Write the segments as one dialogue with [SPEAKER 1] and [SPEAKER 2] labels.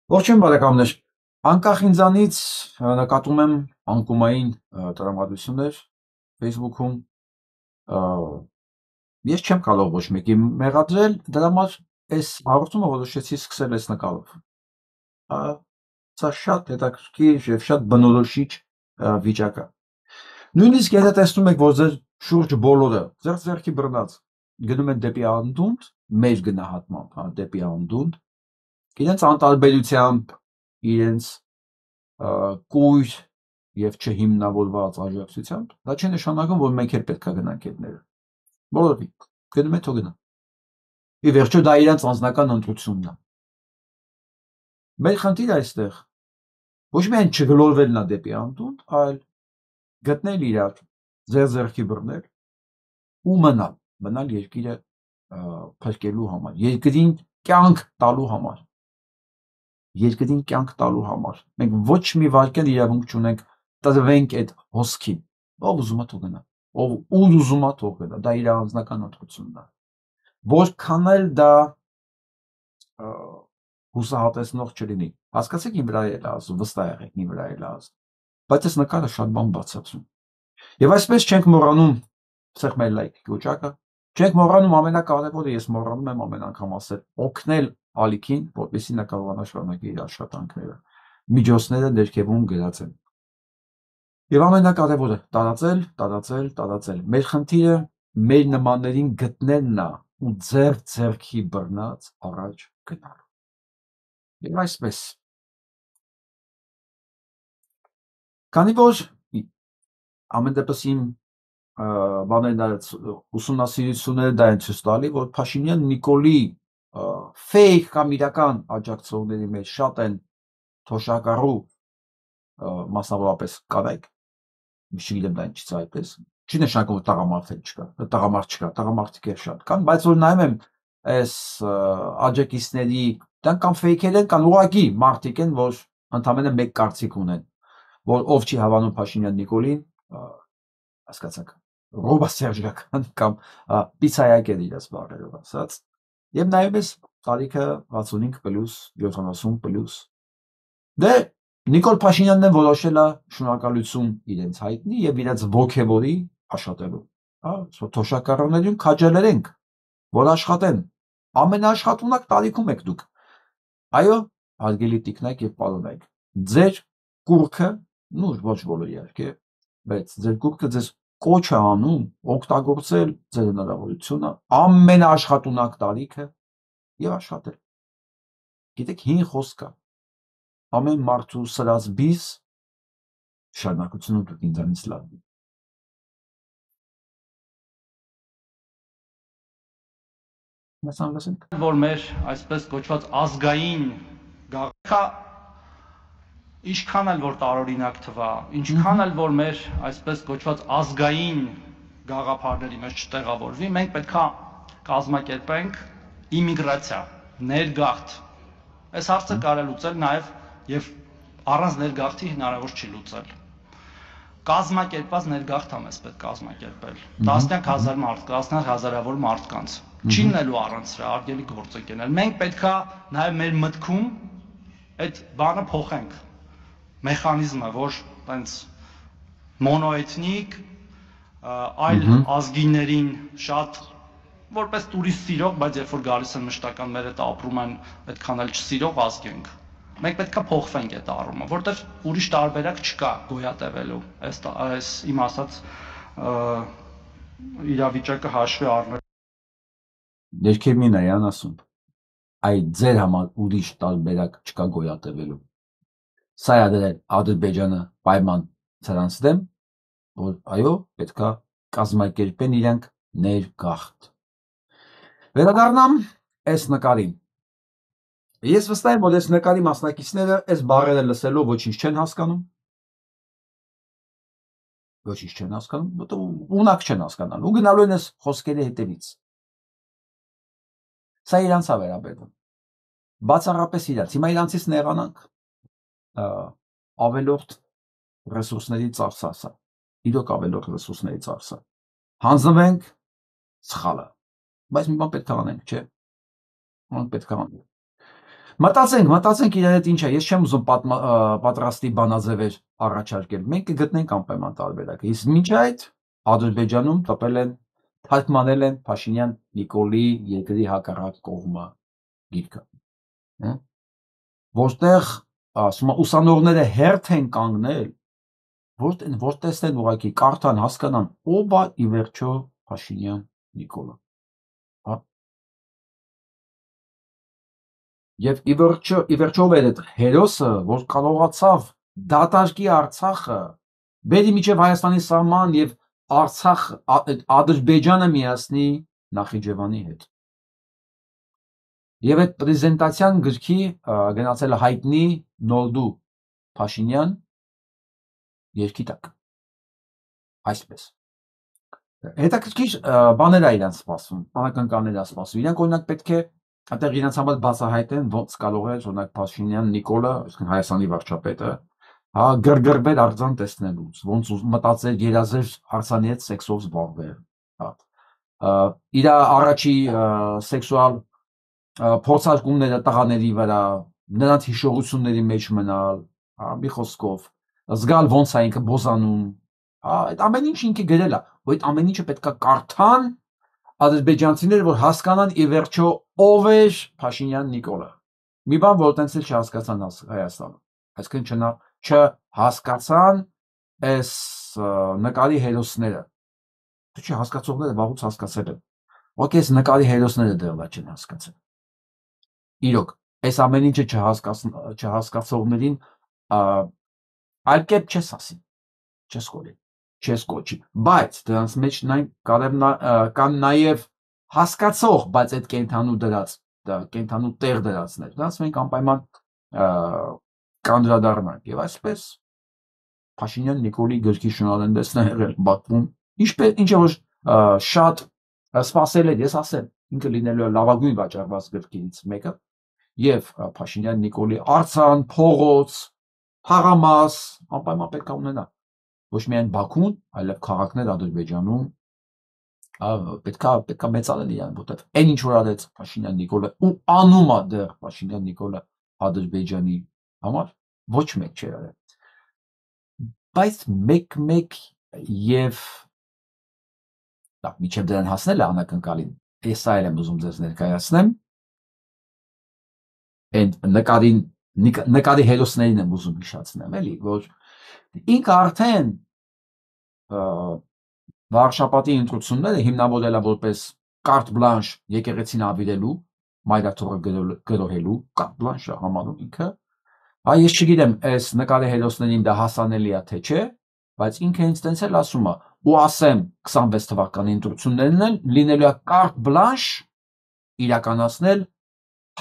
[SPEAKER 1] Ողջույն բարեկամներ, անկախ ինձանից նկատում եմ անկումային տրամադրություններ Facebook-ում, ես չեմ կարող ոչ մեկի մեղադրել, դրա համար այս հաղորդումը որոշեցի սկսել այս նկարով, սա շատ հետաքրքիր և շատ բնորոշիչ վիճակ է, նույնիսկ եթե տեսնում եք, որ ձեր շուրջը բոլորը ձեռք-ձեռքի բռնած գնում են դեպի անդունդ, մեր գնահատմամբ դեպի անդունդ, իրենց անտարբերությամբ, իրենց կույր և չհիմնավորված աջակցությամբ, դա չի նշանակում, որ մենք էլ պետք է գնանք այդ ները, բոլորովին, գնում է թող գնա, ի վերջո դա իրենց անձնական ընտրությունն է, մեր խնդիրը այստեղ ոչ միայն չգլորվելն է դեպի անդունդ, այլ գտնել իրար, ձեռքի բռնել ու մնալ երկիրը փրկելու համար, երկրին կյանք տալու համար, մենք ոչ մի վայրկյան իրավունք չունենք տրվենք այդ հոսքին, ով ուզում է թող գնա, ով ուր ուզում է թող գնա, դա իր անձնական ընտրությունն է, որքան էլ դա հուսահատեցնող չլինի, հասկացեք իմ վրա էլ ասում, վստահ եղեք իմ վրա էլ ասում, բայց այս նկարը շատ բան բացատրում, և այսպես չենք մոռանում, սեղմ մեր լայքի վիճակը, չենք մոռանում ամենակարևորը, ես մոռանում եմ ամեն անգամ ասել, օգնել ալիքին, որպեսզի նա կարողանա շարունակել իր աշխատանքները, միջոցները ներքևում գրած են։ Եվ ամենակարևորը տարածել։ Մեր խնդիրը մեր նմաններին գտնելն է ու ձեռքի բռնած առաջ գնալու։ Եվ այսպես։ Քանի որ ամեն դեպս իմ ուսումնասիրությունները դա են ցույց տալի, որ Փաշինյան Նիկոլի ֆեյք կամ իրական աջակցողների մեջ շատ են թոշակառու, մասնավորապես կանայք, չգիտեմ դա ինչից է այդպես, չի նշանակում, որ տղամարդիկ էլ շատ կան, բայց որ նայում եմ այս աջակիցների, դրանք կամ ֆեյքեր են, կամ ուղղակի մարդիկ են, որ ընդամենը մեկ կարծիք ունեն, որ ով չի հավանում Փաշինյան Նիկոլին, հասկացաք, ռոբասերժական կամ պիցայակեր իրաց բառերով ասած, և նայում ես տարիքը 65+70+, դե Նիկոլ Փաշինյանն որոշել է շնորհակալություն իրենց հայտնի և իրենց ոգևորի աշխատելու, թոշակառուներին քաջալերենք, որ աշխատեն, ամենաաշխատունակ տարիքում եք դուք, այո, հարգելի տիկնայք և պարոնայք, ձեր կուռքը, ոչ բոլորի իհարկե, բայց ձեր կուռքը ձեզ կոչ է անում օգտագործել ձեր հնարավորությունը, ամենաաշխատունակ տարիքը և աշխատել, գիտեք հին խոսք կա, ամեն մարդու սրած բիզ շարունակությունը դուք ինձանից լավն
[SPEAKER 2] որ մեր այսպես կոչված ազգային գաղթա ինչքան էլ որ տարօրինակ թվա, ինչքան էլ որ մեր այսպես կոչված ազգային գաղափարների մեջ չտեղավորվի, մենք պետքա կազմակերպենք իմիգրացիա, ներգաղթ։ Այս հարցը կարելի լուծել նաև եւ առանց ներգաղթի հնարավոր չի լուծել։ Կազմակերպված ներգաղթ է մեզ պետք կազմակերպել։ Տասնյակ հազար մարդ, տասնյակ հազարավոր մարդկանց։ Չի լինելու առանց սրա արգելի գործ է կենել։ Մենք պետքա նաև մեր մտքում այդ բանը փոխենք։ Մեխանիզմը, որ տենց մոնոէթնիկ, այլ ազգիներին շատ որպես տուրիստ սիրող, բայց երբ որ գալիս են մշտական մեր հետ ապրում են, այդքան էլ չսիրող ազգ ենք։ Մենք պետք է փոխվենք այդ առումը, որտեղ ուրիշ տարբերակ չկա գոյատևելու, այս իմ ասած իրավիճակը հաշվի առնել։
[SPEAKER 1] Ներքևին է ասում, այդ ձեր համար ուրիշ տարբերակ չկա գոյատևելու։ Սա է դրել Ադրբեջանը պայման սրանց դեմ, որ այո, պետքա կազմակերպեն իրենք ներգաղթ։ Վերադառնամ այս նկարին։ Ես վստահ եմ, որ այս նկարի մասնակիցները այս բառերը լսելով ոչինչ չեն հասկանում, ունակ չեն հասկանալու, ու գնալու են այս խոսքերի հետևից։ Սա իրանց է վերաբերվում։ Բացառապես իրանց։ Հիմա իրանցից նեղանանք, ավելորդ ռեսուրսների ծախսասա, իրոք ավելորդ ռեսուրսների ծախսա, հանձնվենք սխալը, բայց մի բան պետք է անենք, չէ, պետք է անենք։ Մտածենք իրար հետ ինչ է, ես չեմ ուզում պատրաստի բանաձևեր առաջարկել, մենք կգտնենք անպայման տարբերակը, իսկ մինչ այդ Ադրբեջանում տպել են, թարգմանել են Փաշինյան Նիկոլի երկրի հակառակ կողմը գիրքը, որտեղ ասում ուսանողները հերթ են կանգնել, որ տեսնեն ուղղակի կարդան, հասկանան, ով է ի վերջո Փաշինյան Նիկոլը։ Եվ ի վերջո էր այդ հերոսը, որ կարողացավ դատարկի Արցախը, բերի միջև Հայաստանի սահման եւ Արցախ Ադրբեջանը միացնի Նախիջևանի հետ։ Եվ այդ պրեզենտացիան գրքի գնացել է հայտնի Նոլդու Փաշինյան երկի տակ։ Այսպես։ Հետաքրքիր բաներ է իրանց սպասում, անակնկալներ է սպասում։ Իրանք օրինակ պետք է այդտեղ իրենց համար բացահայտեն ոնց կարող է օրինակ Փաշինյան Նիկոլը, այսինքն Հայաստանի վարչապետը, գրգռվել արձան տեսնելուց, ոնց մտածել երազեր Արցանի հետ սեքսով զբաղվել, իր առաջի սեքսուալ փորձարկումները տղաների վրա, նրանց հիշողությունների մեջ մնալ, մի խոսքով, զգալ ոնց է ինքը բոզանում, այդ ամեն ինչ ինքը գրել է, որ այդ ամեն ինչը պետք է կարդան ադրբեջանցիները, որ հասկանան ի վերջո ով էր Փաշինյան Նիկոլը։ Մի բան, որ տենց էլ չհասկացան Հայաստանում, այսինքն չհասկացան այս նկարի հերոսները, դու չհասկացողները վաղուց հասկացել են, ոք այս նկարի հերոսները դեռ չեն հասկացել։ Իրոք, այս ամեն ինչը չհասկացողներին այլ կերպ չես ասի, չես կորի, չես կոչի, բայց դրանց մեջ կան նաև հասկացող, բայց այդ կենթանու տեղ դրածներ, դրանց մենք անպայման կանդրադառնանք եւ այսպես Փաշինյան Նիկոլի գրքի շնորհանդեսն է եղել Բաքվում, ինչը որ շատ սպասել էր, ես ասեմ, ինքը լինելու է լավագույն վաճառված գրքերից մեկը եւ Փաշինյան Նիկոլի արձան, փողոց, թաղամաս անպայման պետք է ունենա ոչ միայն Բաքուն, այլև քաղաքներ Ադրբեջանում պետքա մեծարել իրան, որտեղ այն ինչ որ արեց Փաշինյան Նիկոլը ու անում է դեռ Փաշինյան Նիկոլը Ադրբեջանի համար ոչ մեկ չէ արել, բայց մեկ եւ միջև դրան հասնել է անակնկալին, ես այլ եմ ուզում ձեզ ներկայացնեմ, այդ նկարի հերոսներին եմ ուզում հիշացնեմ, էլի, որ ինքը արդեն վարշապատի ընտրությունները հիմնավորել է որպես կարտ բլանշ եկեղեցին ավիրելու, մայրաթողը գրոհելու, կարտ բլանշը համանում ինքը, ես չգիտեմ այս նկարի հերոսներին դա հասանելի է թե չէ, բայց ինքը ինձ տենց էլ ասում է, ու ասեմ 26 թվականի ընտրություններն են լինելու է կարտ բլանշ իրականացնել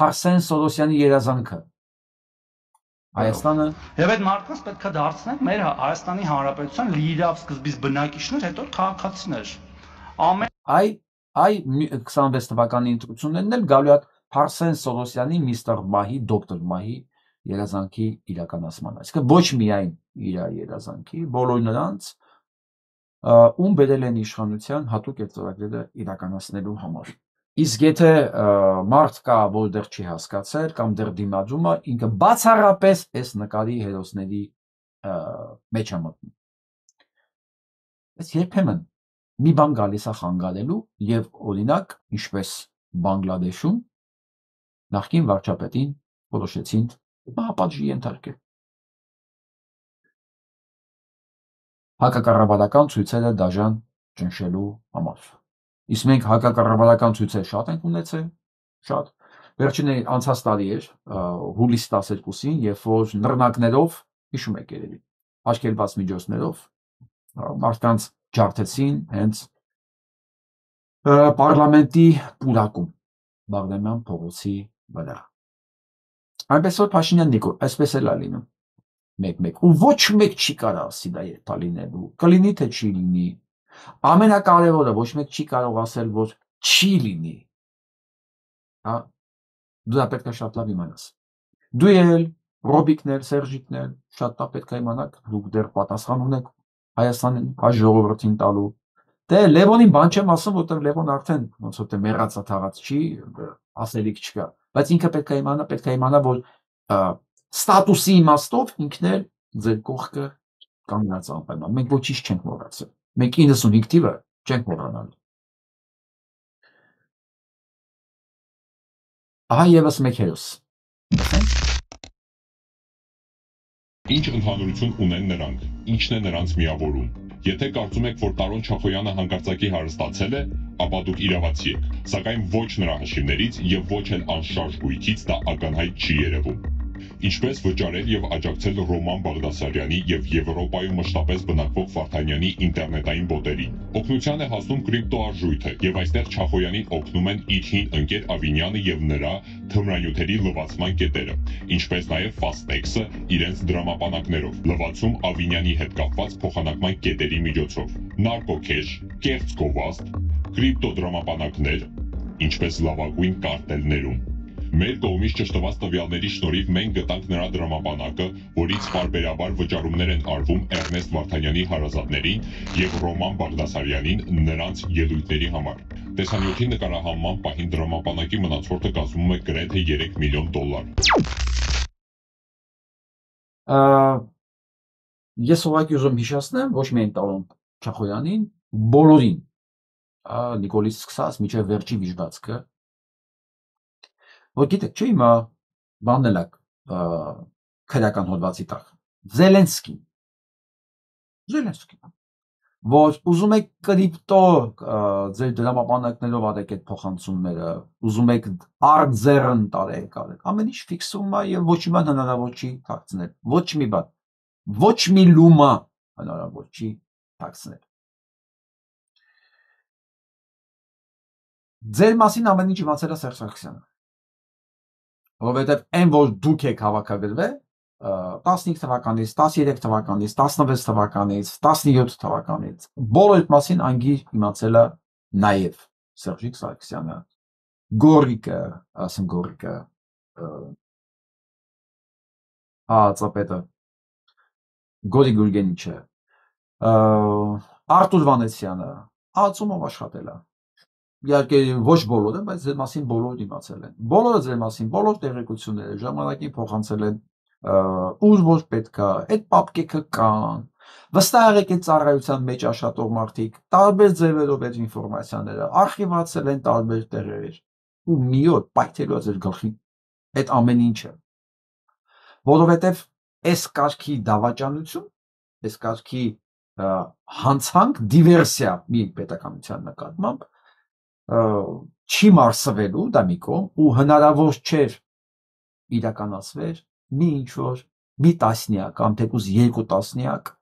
[SPEAKER 1] Արսեն Սողոսյանի երազանքը Հայաստանը
[SPEAKER 2] եւ այդ մարդկանց պետք է դարձնենք մեր Հայաստանի Հանրապետության լիիրավ սկզբից բնակիչներ, հետո քաղաքացիներ։
[SPEAKER 1] Այ 26 թվականի ընտրություններն էլ գալու է Արսեն Սողոսյանի միստր Մահի, դոկտոր Մահի երազանքի իրականացման, այսինքն ոչ միայն իր երազանքի, բոլոր նրանց ում բերել են իշխանության հատուկ ծրագրերը իրականացնելու համար։ Իսկ եթե մարդ կա, որ դեռ չի հասկացել կամ դեռ դիմադրում է, ինքը բացառապես այս նկարի հերոսների մեջ է մտնում։ Բայց երբեմն մի բան գալիս է խանգարելու եւ օրինակ, ինչպես Բանգլադեշում նախկին վարչապետին որոշեցին մահապատժի ենթարկել։ Հակակառավարական ցույցերը դաժան ճնշելու համար։ Իսկ մենք հակակառավարական ցույցեր շատ ենք ունեցել, շատ։ Վերջինը անցած տարի էր, հուլիսի 12-ին, երբ որ նռնակներով, հիշում եք երևի, արգելված միջոցներով մարդկանց ջարդեցին հենց պարլամենտի պուրակում, Բաղրամյան փողոցի վրա։ Այնպես որ Փաշինյան Նիկոլ, այսպես էլ է լինում, մեկ-մեկ, ու ոչ մեկ չի կարող ասի դա երբ է լինելու, կլինի թե չի լինի, ամենակարևորը ոչ մեկ չի կարող ասել, որ չի լինի, դու դա պետք է շատ լավ իմանաս, դու էլ, Ռոբիկներ, Սերժիկներ, շատ լավ պետք է իմանաք, դուք դեռ պատասխան ունեք Հայաստանին, հայ ժողովրդին տալու, դե Լևոնին բան չեմ ասում, որտեղ Լևոն արդեն ոնց որ մեռած է թաղած չի, ասելիք չկա, բայց ինքը պետք է իմանա, որ ստատուսի իմաստով ինքն էլ ձեր կողքը կանգնած անպայման։ Մենք ոչինչ չենք մոռացել։ Մենք 95 թիվը չենք մոռանալ։ Ահա եւս մեկ հերոս։
[SPEAKER 3] Ինչ ընդհանրություն ունեն նրանք, ինչն է նրանց միավորում։ Եթե կարծում եք, որ Տարոն Չախոյանը հանկարծակի հարստացել է, ապա դուք իրավացի եք, սակայն ոչ նրա հաշիվներից եւ ոչ էլ անշարժ գույքից դա ակնհայտ չի երևում։ Ինչպես վճարել եւ աջակցել Ռոման Բաղդասարյանի եւ Եվրոպայում մշտապես բնակվող Վարդանյանի ինտերնետային բոտերին։ Օգնության է հասնում կրիպտո արժույթը եւ այստեղ Չախոյանին օգնում են իր հին ընկեր Ավինյանը եւ նրա թմրանյութերի լվացման կետերը, ինչպես նաեւ Fastex-ը իրենց դրամապանակներով, լվացում Ավինյանի հետ կապված փոխանակման կետերի միջոցով, նարկոքեշ, կեղծ գովազդ, կրիպտո դրամապանակներ, ինչպես լավագույն կարտելներում։ Մեր կողմից ճշտված տվյալների շնորհիվ մենք գտանք նրա դրամապանակը, որից պարբերաբար վճարումներ են արվում Էրնեստ Վարդանյանի հարազատներին եւ Ռոման Բաղդասարյանին նրանց ելույթների համար։ Տեսանյութի նկարահանման պահին դրամապանակի մնացորդը կազմում է գրեթե $3 միլիոն։
[SPEAKER 1] Ես ուղղակի ուզում հիշեցնեմ ոչ միայն Տարոն Չախոյանին, բոլորին, Նիկոլից սկսած մինչև վերջի վիժվածքը, որ գիտեք, չէ՞ հիմա բանն էլ է քրեական հոդվածի տակ։ Զելենսկին, որ ուզում եք կրիպտո ձեր դրամապանակներով արեք այդ փոխանցումները, ուզում եք արձերն տարեք, ամեն ինչ ֆիքսում է եւ ոչ մի բան հնարավոր չի թաքցնել, ոչ մի լումա հնարավոր չի թաքցնել։ Ձեր մասին ամեն ինչ իմացել է Սերժ Սարգսյանը, որովհետեւ այն որ դուք եք հավաքագրվել 15 թվականից, 13 թվականից, 16 թվականից, 17 թվականից, բոլոր այդ մասին անգիր իմացել է նաեւ Սերժիկ Սարգսյանը, Գորիկը, ասեմ Գորիկը, ծապետը, Գորիկ Գուրգենիչը, Արտուր Վանեցյանը, ածումով աշխատել է։ Իհարկե ոչ բոլորը, բայց ձեր մասին բոլորը իմացել են։ Բոլորը ձեր մասին բոլոր տեղեկությունները ժամանակին փոխանցել են ուր որ պետքա, այդ պապկեքը կան։ Վստահ եղեք այդ ծառայության մեջ աշխատող մարդիկ տարբեր ձևերով այդ ինֆորմացիաները արխիվացել են տարբեր տեղեր ու մի օր պայթելու է ձեր գլխի այդ ամեն ինչը։ Որովհետև այս կարգի դավաճանություն, այս կարգի հանցանք, դիվերսիա մի պետականության նկատմամբ չի մարսվելու դա մի կողմ ու հնարավոր չէր իրականացվեր մի ինչ-որ մի տասնյակ կամ թեկուզ երկու տասնյակ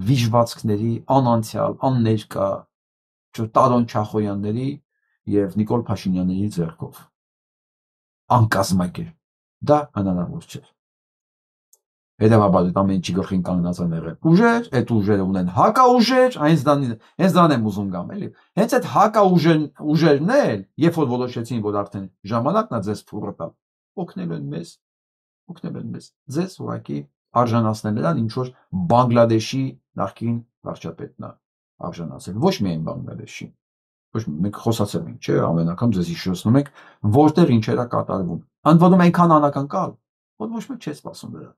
[SPEAKER 1] վիժվածքների անանցյալ, աններկա Տարոն Չախոյանների եւ Նիկոլ Փաշինյանների ձեռքով անկազմակերպ դա հնարավոր չէր։ Հետևաբար այդ ամեն ինչի գլխին կանգնած են եղել ուժեր, այդ ուժերը ունեն հակաուժեր, հենց դրան եմ ուզում գամ, էլի։ Հենց այդ հակաուժերն էլ, երբ որ որոշեցին, որ արդեն ժամանակն է ձեզ փուռը տալ, օգնել են մեզ, ձեզ ուղղակի արժանացնել նրան, ինչ որ Բանգլադեշի նախկին վարչապետն է արժանացել, ոչ միայն Բանգլադեշի, ոչ մենք խոսացել ենք, չէ՞, ամեն անգամ ձեզ հիշեցնում ենք, որտեղ ինչեր է կատարվում։ Ընդ որում այնքան անական կալ, որ ոչ մեկ չի սպասում դրան։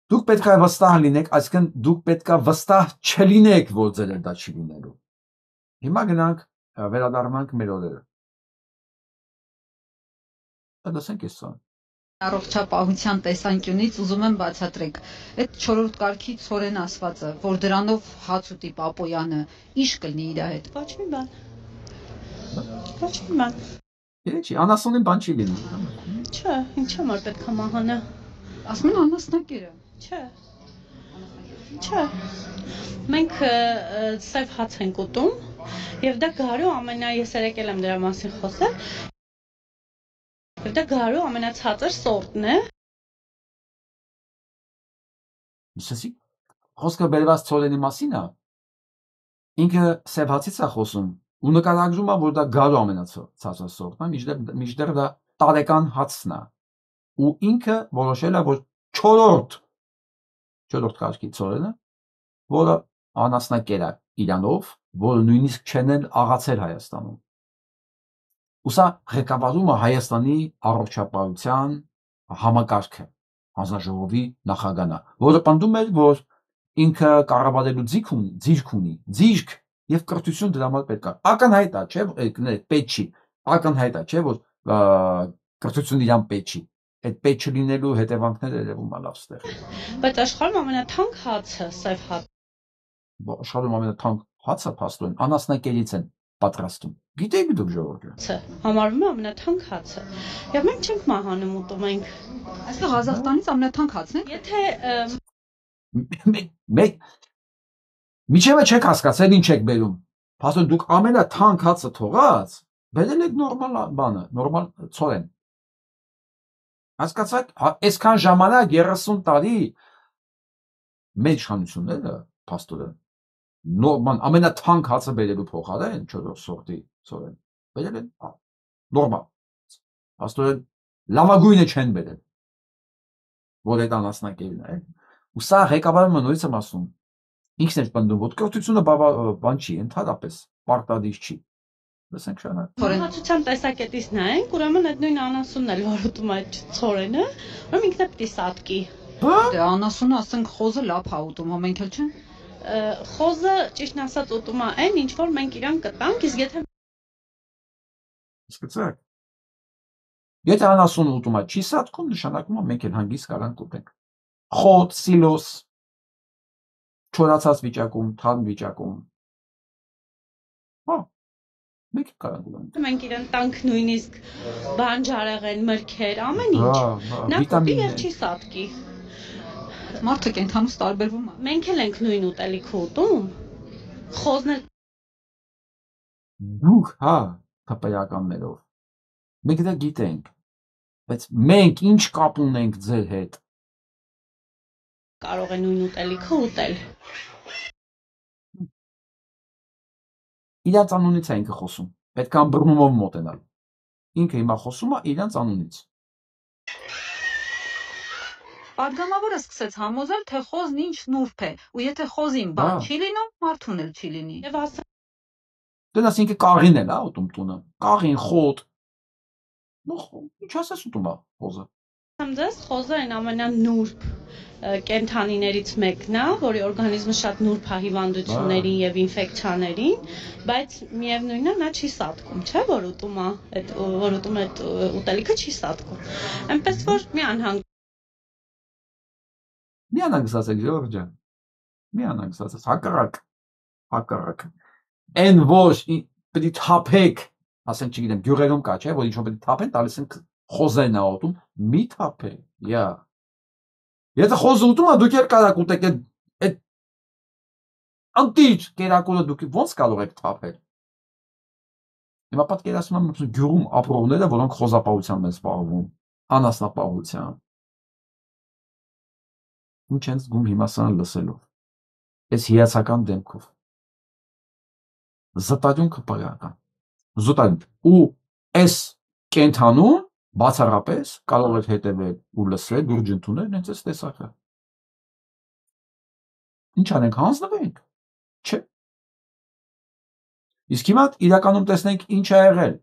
[SPEAKER 1] Դուք պետք է վստահ լինեք, այսինքն դուք պետք է վստահ չլինեք, որ ձեր դա չի լինելու։ Հիմա գնանք վերադառնանք մեր օրերը։ Դասենք էս սա։
[SPEAKER 4] Առողջապահության տեսանկյունից ուզում եմ բացատրեք, այդ 4-րդ կարգի ցորեն ասվածը, որ դրանով հաց ուտի Պապոյանը, ինչ կլինի իր հետ։
[SPEAKER 5] Ոչ մի բան։ Ոչ մի բան։
[SPEAKER 1] Չի, անասունին բան չի լինի։
[SPEAKER 5] Չէ, ինչ համար պետք է մահանա։
[SPEAKER 4] Ասում են անասնակերը։
[SPEAKER 5] Չէ։ Չէ։ Մենք սև հաց ենք ուտում եւ դա գարու ես երեկել եմ դրա մասին խոսել։ Եվ դա գարու ամենացածր սորտն է։
[SPEAKER 1] Իսեցի խոսքը բերված ցորենի մասին է։ Ինքը սև հացից է խոսում ու նկարագրում է, որ դա գարու ամենացածր սորտն է, մինչդեռ դա տարեկան հացն է։ Ու ինքը որոշել է, որ 4-րդ կարգի ցորենը, որը անասնակեր է իրանով, որը նույնիսկ չեն էլ աղացել Հայաստանում։ Ու սա ղեկավարում է Հայաստանի առողջապահության համակարգը, հանձնաժողովի նախագահն է, որը պնդում էր, որ ինքը կառավարելու ձիրք ունի, ձիրք եւ կրթություն դրա համար պետք է։ Ակնհայտ է, չէ՞, պետք չի։ Ակնհայտ է, չէ՞, որ կրթությունը իրան պետք չի։ Այդ պետք չլինելու հետևանքները երևում է լավ ստեղ։
[SPEAKER 5] Բայց աշխարհում ամենաթանկ հացը սև հաց։
[SPEAKER 1] Աշխարհում ամենաթանկ հացը փաստորեն անասնակերից են պատրաստում։ Գիտեք դուք ժողովուրդը։
[SPEAKER 5] Համարվում է ամենաթանկ հացը։ Եվ մենք չենք մահանում ուտում ենք։
[SPEAKER 4] Այստեղ Ղազախստանից ամենաթանկ հացն է։
[SPEAKER 5] Եթե
[SPEAKER 1] Մեկ միջևը չեք հասկացել ինչ եք բերում։ Փաստորեն դուք ամենաթանկ հացը թողած բերել եք նորմալ բանը, նորմալ ցորեն։ Հասկացաք, այսքան ժամանակ 30 տարի մեր իշխանությունները փաստորեն նորմալ ամենաթանկ հացը բերելու փոխարեն 4 սորտի ցորեն բերել են նորմալ։ Փաստորեն լավագույնը չեն բերել, որ այդ անասնակերն է։ Ու սա ղեկավարումը նորից եմ ասում, ինքն էր պնդում, որ կրթությունը բան չի, ընդհանրապես պարտադիր չի։ Լսենք շանակ։
[SPEAKER 5] Հացության տեսակետից նայենք, ուրեմն այդ նույն անասունն էլ որ ուտում այդ ցորենը, ուրեմն ինքն է պիտի սատկի։
[SPEAKER 4] Դե անասունը ասենք խոզը լավ է ուտում, մենք էլ չեն։
[SPEAKER 5] Խոզը ճիշտն ասած ուտում է այն, ինչ որ մենք իրան կտանք, իսկ եթե
[SPEAKER 1] Սկսեք։ Եթե անասունը ուտում է չի սատկում, նշանակում է մենք էլ հանգիստ կարանք ուտենք։ Խոտ, սիլոս, չորացած վիճակում, թարմ վիճակում։ Մենք կարանք ուտենք։
[SPEAKER 5] մենք իրան տանք նույնիսկ բանջարեղեն, մրգեր, ամեն ինչ։ Նա կուտի եւ չի սատկի։
[SPEAKER 4] Մարդը կենթանուց տարբերվում է։
[SPEAKER 5] Մենք էլ ենք նույն ուտելիքը ուտում։ Խոզն էլ
[SPEAKER 1] Դուք, հա, թպայականներով։ Մենք դա գիտենք։ Բայց մենք ինչ կապ ունենք ձեր հետ։
[SPEAKER 5] կարող է նույն ուտելիքը ուտել։
[SPEAKER 1] Իրանց անունից է ինքը խոսում։ Պետք է ըմբռնումով մոտենալ։ Ինքը հիմա խոսում է իրանց անունից։
[SPEAKER 4] Պատգամավորը սկսեց համոզել, թե խոզն ինչ նուրբ է, ու եթե խոզին բան չի լինում, մարդուն էլ չի լինի։
[SPEAKER 5] Եվ ասեմ,
[SPEAKER 1] Դրանց ինքը կաղին էլ է ուտում տունը։ Կաղին, խոտ։ Ինչ ասես ուտում է խոզը։
[SPEAKER 5] ձեզ խոզը այն ամենանուրբ կենդանիներից մեկն է, որի օրգանիզմը շատ նուրբ է հիվանդություններին եւ ինֆեկցիաներին, բայց միևնույնն է նա չի սատկում, չէ՞ որ ուտում է այդ ուտելիքը չի սատկում։ Այնպես որ մի
[SPEAKER 1] անհանգստացեք Ժորժ ջան։ Մի անհանգստացեք, հակառակ։ Այն որ պետք է թափեք, ասենք չգիտեմ, գյուղերում կա, չէ՞, որ ինչ-որ պետք է թափեն, տալիս են խոզերն է ուտում, մի թափեք, յա։ Եթե խոզը ուտում է, դուք էլ կարաք ուտեք այդ անտիճ կերակուրը դուք ոնց կարող եք թափել։ Հիմա պատկերացնում եմ գյուղում ապրողները, որոնք խոզապահությամբ են զբաղվում, անասնապահությամբ։ Ինչ են զգում հիմա սա լսելով։ Այս հիացական դեմքով։ Զտարյուն կպարական։ Զտարյուն։ Ու այս կենթանուն բացառապես կարող է հետևել ու լսել լուրջ ընդունել հենց այս տեսակը։ Ինչ անենք, հանձնվենք։ Չէ։ Իսկ հիմա իրականում տեսնենք ինչ է եղել։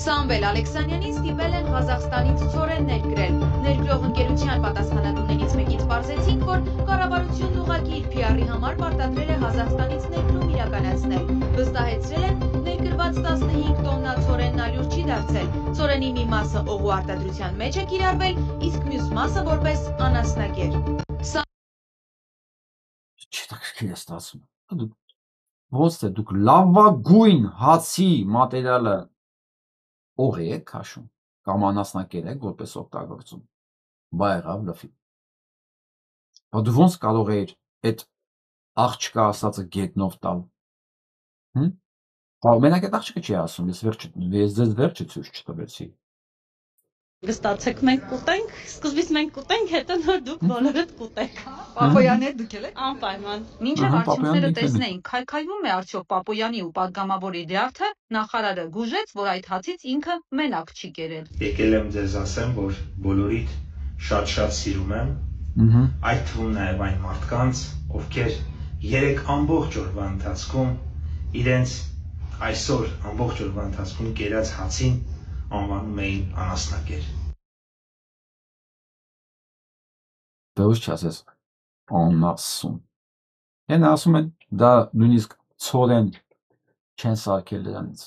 [SPEAKER 6] Սամվել Ալեքսանյանին ստիպել են Ղազախստանից ցորեն ներկրել։ Ներկրող ընկերության պատասխանատուներից մեկից պարզեցին, որ կառավարությունն ուղղակի իր PR-ի համար պարտադրել է Ղազախստանից ներկրում իրականացնել։ Վստահեցրել են, ներկրված 15 տոննա ցորենն ալյուր չի դարձել։ Ցորենի մի մասը օղու արտադրության մեջ է կիրառվել, իսկ մյուս մասը որպես անասնագեր։
[SPEAKER 1] Չտակշի է ստացվում։ Ոնց է դուք լավագույն հացի մատերիալը օղի եք քաշում կամ անասնակեր եք որպես օգտագործում։ Բա եղավ լֆի։ Բայց դու ոնց կարող ես այդ աղջկա ասածը գետնով տալ։ Հա, մենակ այդ աղջիկը չի ասում, ես ձեզ վերջը ցույց չտվեցի։
[SPEAKER 5] Վստացեք, մենք կուտենք, սկզբից մենք կուտենք, հետո նոր դուք բոլորդ կուտեք։
[SPEAKER 4] Պապոյաններ դուք էլ եք։
[SPEAKER 5] Անպայման։
[SPEAKER 4] Մինչև արդյունքները տեսնեին, քայքայվում է արդյոք Պապոյանի ու պատգամավորի դյարդը, նախարարը գուժեց, որ այդ հացից ինքը մենակ չի կերել։
[SPEAKER 7] Եկել եմ ձեզ ասեմ, որ բոլորիդ շատ սիրում եմ, այդ թվում նաև այն մարդկանց, ովքեր 3 ամբողջ օրվա ընթացքում իրենց այսօր ամբողջ օրվա ընթացքում կերած հացին անվանում էին անասնակեր։
[SPEAKER 1] Դեռ չասես անասուն։ Են ասում են դա նույնիսկ ցորեն չեն սարքել դրանից։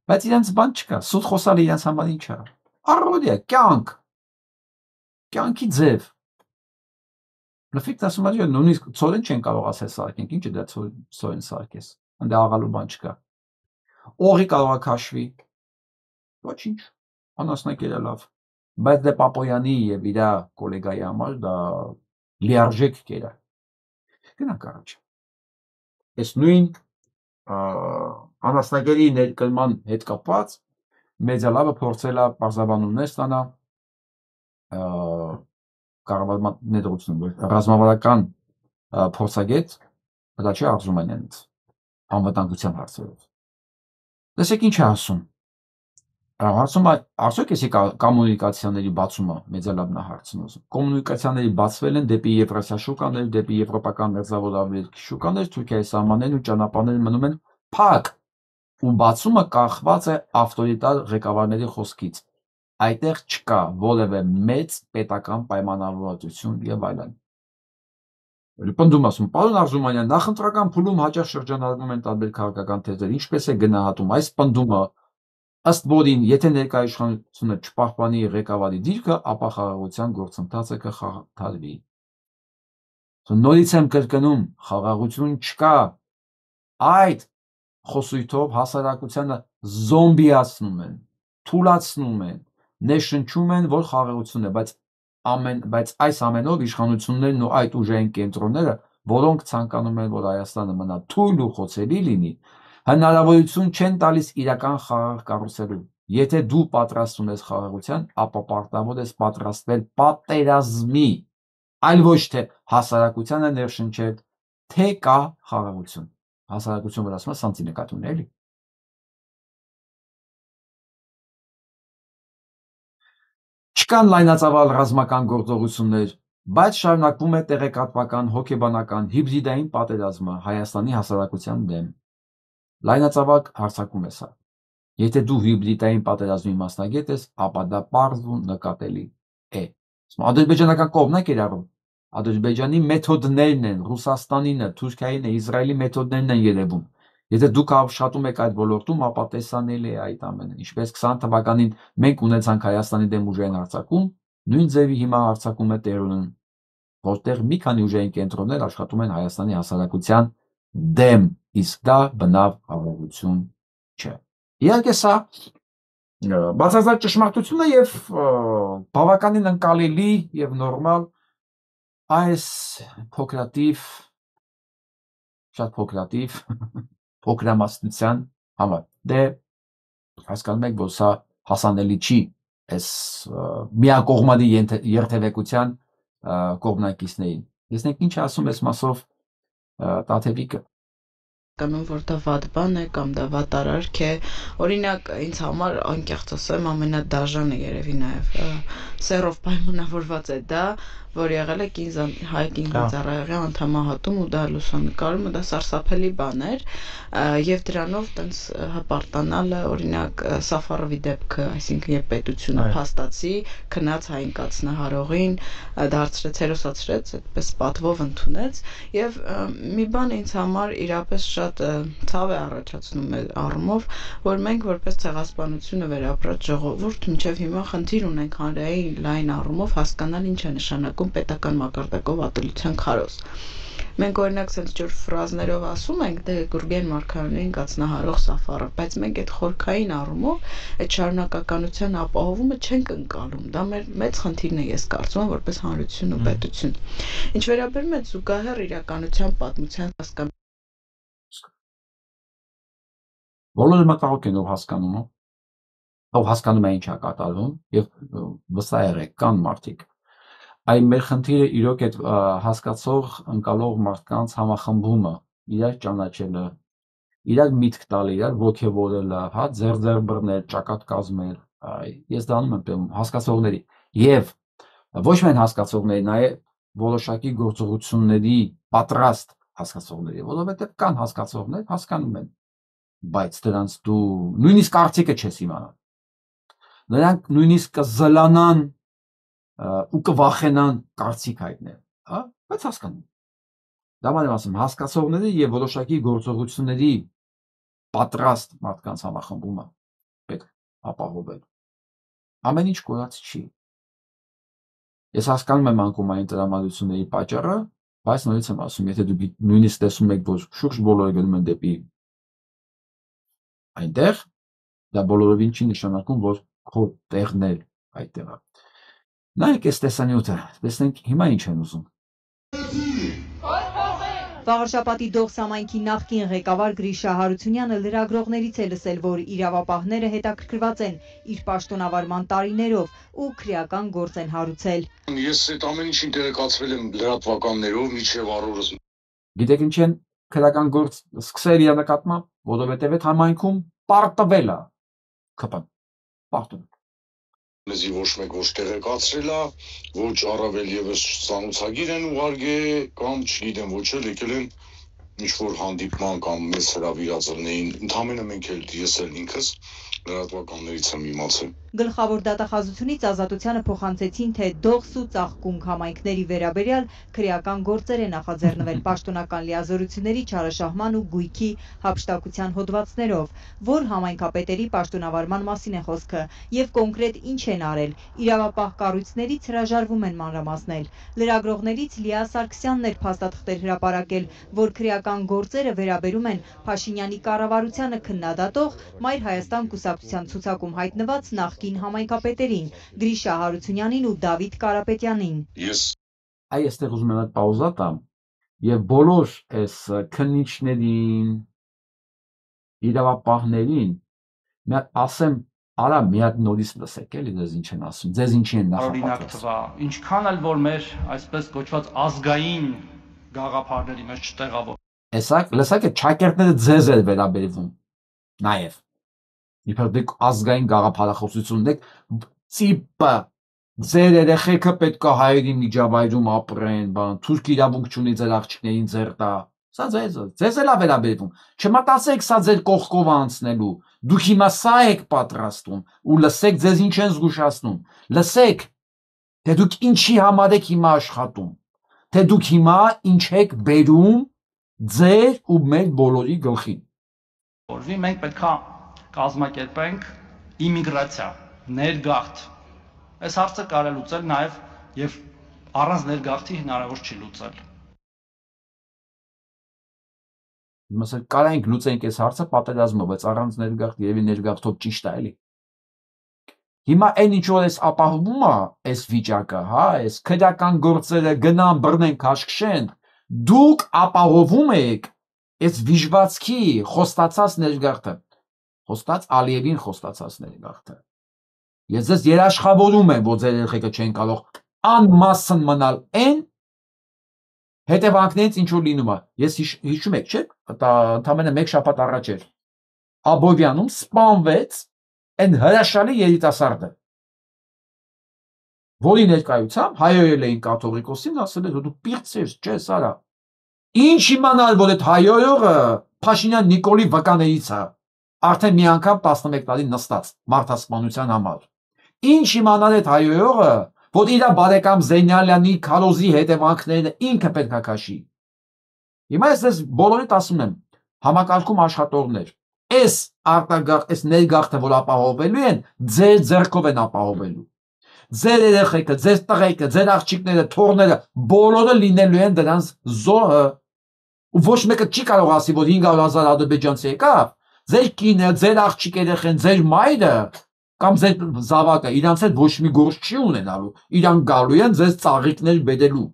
[SPEAKER 1] Բայց իրենց բան չկա, սուտ խոսալը իրենց համար ինչ է։ Առօրյա կյանքի ձև։ Լրիվ ասում եմ, նույնիսկ ցորեն չեն կարող ասել սարքենք, ինչ է դա ցորեն սարքես։ Այնտեղ աղալու բան չկա։ Օղի կարող է քաշվի։ Ոչինչ, անասնակերը լավ։ Բայց դե Պապոյանի եւ իր գոլեգայի համար դա լիարժեք կեր է։ Գնանք առաջ։ Այս նույն անասնակերի ներկայման հետ կապված մեդիալաբը փորձել է բարձրաբանումներ ստանալ կառավարման ներդրություն ռազմավարական փորձագետ Հրաչյա Արզումանյանից անվտանգության հարցերով։ Տեսեք ինչ է ասում։ Հարցում արդյոք էսի կոմունիկացիաների բացումը մեդիալաբն է հարցնում։ Կոմունիկացիաների բացվել են դեպի Եվրասիա շուկաներ, դեպի եվրոպական մերձավոր Ամերիկի շուկաներ, Թուրքիայի սահմաններն ու ճանապարհները մնում են փակ։ Ու բացումը կախված է ավտորիտար ղեկավարների խոսքից։ Այդտեղ չկա որևէ մեծ պետական պայմանավորվածություն եւ այլն։ Պնդում ասում, պարոն Արզումանյան, նախընտրական փուլում հաճախ շրջանառվում են տարբեր քաղաքական թեզեր, ինչպես է գնահատում այս պնդումը, ըստ որին, եթե ներկայացությունը չպահպանի ղեկավարի դիրքը, ապա խաղաղության գործընթացը կխաթարվի։ Նորից եմ կրկնում, խաղաղություն չկա։ Այդ խոսույթով հասարակությանը զոմբիացնում են, թուլացնում են, ներշնչում են, որ խաղաղություն է, բայց այս ամենով իշխանություններն ու այդ ուժային կենտրոնները, որոնք ցանկանում են, որ Հայաստանը մնա թույլ ու խոցելի լինի, հնարավորություն չեն տալիս իրական խաղաղ կառուցելու։ Եթե դու պատրաստ ունես խաղաղության, ապա պարտավոր ես պատրաստվել պատերազմի, այլ ոչ թե հասարակությանը ներշնչել, թե կա խաղաղություն։ Հասարակություն որ ասում է սանցի նկատի ունի, էլի։ Չկան լայնածավալ ռազմական գործողություններ, բայց շարունակվում է տեղեկատվական, հոգեբանական, հիբրիդային պատերազմը Հայաստանի հասարակության դեմ։ Լայնածավալ հարձակում է սա։ Եթե դու հիբրիդային պատերազմի մասնագետ ես, ապա դա պարզ ու նկատելի է։ Ադրբեջանական կողմն է կիրառում։ Ադրբեջանի մեթոդներն են, Ռուսաստանինը, Թուրքիայինը, Իսրայելի մեթոդներն են երևում։ Եթե դուք աշխատում եք այդ ոլորտում, ապա տեսանելի է այդ ամենը։ Ինչպես 20 թվականին մենք ունեցանք Հայաստանի դեմ ուժային հարձակում, նույն ձևի հիմա հարձակում է Տերունն, որտեղ մի քանի ուժային կենտրոններ աշխատում են Հայաստանի հասարակության դեմ, իսկ դա բնավ առողջություն չէ։ Իհարկե սա բացարձակ ճշմարտություն է եւ բավականին ընկալելի եւ նորմալ այս շատ փոքրատիվ փոքրամասնության համար։ Դե հասկանում եք, որ սա հասանելի չի այս միակողմանի երթևեկության կողմնակիցներին։ Տեսնենք ինչ ասում էս մասով Տաթևիկը։
[SPEAKER 8] Կանում որ դա վատ բան է կամ դա վատ արարք է, օրինակ ինձ համար անկեղծ ասեմ ամենադաժանը երևի նաև սերով պայմանավորված է դա, որ եղել է հայ կինզանձառայողի անդամահատում ու դա լուսանկարումը, դա սարսափելի բան էր եւ դրանով տենց հպարտանալը, օրինակ Սաֆարովի դեպքը, այսինքն երբ պետությունը փաստացի քնած հայ ինքնացնահարողին դարձրեց հերոսացրեց, այդպես պատվով ընդունեց եւ մի բան ինձ համար իրապես շատ ցավ է առաջացնում մեր առումով, որ մենք որպես ցեղասպանությունը վերապրած ժողովուրդ մինչև հիմա խնդիր ունենք հանրային լայն առումով հասկանալ ինչ է նշանակում պետական մակարդակով ատելության քարոզ։ Մենք օրինակ sense ջուր ֆրազներով ասում ենք դե Գուրգեն Մարգարյանին կացնահարող Սաֆարը, բայց մենք այդ խորքային առումով այդ շարունակականության ապահովումը չենք ընկալում։ Դա մեր մեծ խնդիրն է, ես կարծում եմ, որպես հանրություն ու պետություն։ Ինչ վերաբերում է զուգահեռ իրականության պատմության հասկանում
[SPEAKER 1] Բոլորը մտահոգ են, ով հասկանում է ինչ է կատարվում եւ վստահ եղեք կան մարդիկ։ Այ մեր խնդիրը իրոք այդ հասկացող ընկալող մարդկանց համախմբումը, իրար ճանաչելը, իրար միտք տալը, իրար ոգևորելը, հա ձեր բռնել, ճակատ կազմել, ես դառնում եմ հասկացողների եւ ոչ միայն հասկացողների, նաեւ որոշակի գործողությունների պատրաստ հասկացողների, որովհետև կան հասկացողներ, հասկանում են, բայց դրանց դու նույնիսկ կարծիքը չես իմանա։ Նրանք նույնիսկ կզլանան ու կվախենան կարծիք հայտնել, հա, բայց հասկանում։ Դա ման եմ ասում, հասկացողների եւ որոշակի գործողությունների պատրաստ մարդկանց համախմբումը պետք ապահովել։ Ամեն ինչ կորած չի։ Ես հասկանում եմ անկումային տրամադրությունների պատճառը, բայց նորից եմ ասում, եթե դուք նույնիսկ տեսում եք, որ շուրջ բոլորը գնում են դեպի այնտեղ, դա բոլորովին չի նշանակում, որ քո տեղն էլ այդտեղ է։ Նայեք այս տեսանյութը, տեսնենք հիմա ինչ են ուզում։
[SPEAKER 6] Վաղարշապատի Դողս համայնքի նախկին ղեկավար Գրիշա Հարությունյանը լրագրողներից է լսել, որ իրավապահները հետաքրքրված են իր պաշտոնավարման տարիներով ու քրեական գործ են հարուցել։
[SPEAKER 9] Ես այդ ամեն ինչին տեղեկացվել եմ լրատվականներով միջև առօրս։
[SPEAKER 1] Գիտեք ինչ են քրեական գործ սկսել իր նկատմամբ, որովհետև այդ համայնքում պարտվել է ԿՊ-ն, պարտվել։
[SPEAKER 9] Մեզի ոչ մեկ ոչ տեղեկացրել է, ոչ առավել եւս ցանուցագիր են ուղարկել կամ չգիտեմ ոչ էլ եկել են ինչ-որ հանդիպման կամ մեզ հրավիրածներին, ընդհանրապես մենք էլ ես էլ ինքս լրատվականներից եմ իմացել։
[SPEAKER 6] Գլխավոր դատախազությունից Ազատությանը փոխանցեցին, թե Դողս ու Ծաղկունք համայնքների վերաբերյալ քրեական գործեր է նախաձեռնվել պաշտոնական լիազորությունների չարաշահման ու գույքի հափշտակության հոդվածներով, որ համայնքապետերի պաշտոնավարման մասին է խոսքը, եւ կոնկրետ ինչ են արել, իրավապահ կառույցներից հրաժարվում են մանրամասնել։ Լրագրողներից Լիա Սարգսյանն էր փաստաթղթեր հրապարակել, որ քրեական գործերը վերաբերում են Փաշինյանի կառավարությանը քննադատող Մայր Հայաստան կուսակցության ցուցակում հայտնված նախկին համայնքապետերին Գրիշա Հարությունյանին ու Դավիթ Կարապետյանին։
[SPEAKER 1] Այստեղ ուզում եմ պաուզա տամ եւ բոլոր այս քննիչներին, իրավապահներին մի ասեմ, արա մի հատ նորից լսեք, էլի ձեզ ինչ են ասում, ձեզ ինչի են
[SPEAKER 2] նախապատրաստում։ Ինչքան էլ որ մեր այսպես կոչված ազգային գաղափարների մեջ չտեղավոր։
[SPEAKER 1] Լսեք, այդ ճակերտները ձեզ էլ վերաբերվում նաեւ։ Իբր դուք ազգային գաղափարախոսություն ունեք, ծիպը ձեր երեխեքը պետք է հայերի միջավայրում ապրեն, բան, թուրք իրավունք չունի ձեր աղջիկներին ձեռ տա։ Սա ձեզ էլ է վերաբերվում։ Չմտածեք սա ձեր կողքով անցնելու։ Դուք հիմա սա եք պատրաստում ու լսեք ձեզ ինչ են զգուշացնում։ Լսեք, թե դուք ինչի համար եք հիմա աշխատում, թե դուք հիմա ինչ եք բերում ձեր ու մեր բոլորի գլխին։
[SPEAKER 2] Մենք պետք է կազմակերպենք իմիգրացիա, ներգաղթ։ Այս հարցը կարելի լուծել նաև եւ առանց ներգաղթի հնարավոր չի լուծել։
[SPEAKER 1] Məsələn, կարանք լուծենք այս հարցը պատերազմով, բայց առանց ներգաղթի եւ ներգաղթով ճիշտ է, էլի։ Հիմա այն ինչ որ էս ապահովում է, այս վիճակը, հա, այս քրեական գործերը գնան բռնեն քաշքշեն, դուք ապահովում եք այս վիժվածքի խոստացած ներգաղթը։ Խոստաց Ալիևին խոստացած ներգաղթը։ Ես ձեզ երաշխավորում եմ, որ ձեր երեխեքը չեն կարող անմասն մնալ այն հետևանքներից ինչ որ լինում է։ Ես հիշում եք, չէ՞, ընդամենը մեկ շաբաթ առաջ էր Աբովյանում սպանվեց այն հրաշալի երիտասարդը, որի ներկայությամբ հայոյել էին կաթողիկոսին, ասել էր, դու պիղծ ես, արա։ Ինչ իմանալ, որ այդ հայոյողը Փաշինյան Նիկոլի վկաներից է, արդեն մի անգամ 11 տարի նստած մարդասպանության համար։ Ինչ իմանալ այդ հայոյողը, որ իր բարեկամ Զեյնալյանի քարոզի հետևանքները ինքը պետք է քաշի։ Հիմա ես ձեզ բոլորիդ ասում եմ, համակարգում աշխատողներ, այս արտագաղթ, այս ներգաղթը, որ ապահովելու են, ձեր ձեռքով են ապահովելու։ Ձեր երեխեքը, ձեր տղեկը, ձեր աղջիկները, թոռները, բոլորը լինելու են դրանց զոհը։ Ու ոչ մեկը չի կարող ասի, որ 500,000 ադրբեջանցի եկավ, ձեր կինը, ձեր աղջիկ երեխեն, ձեր մայրը կամ ձեր զավակը իրանց հետ ոչ մի գործ չի ունենալու, իրանք գալու են ձեզ ծաղիկներ բերելու։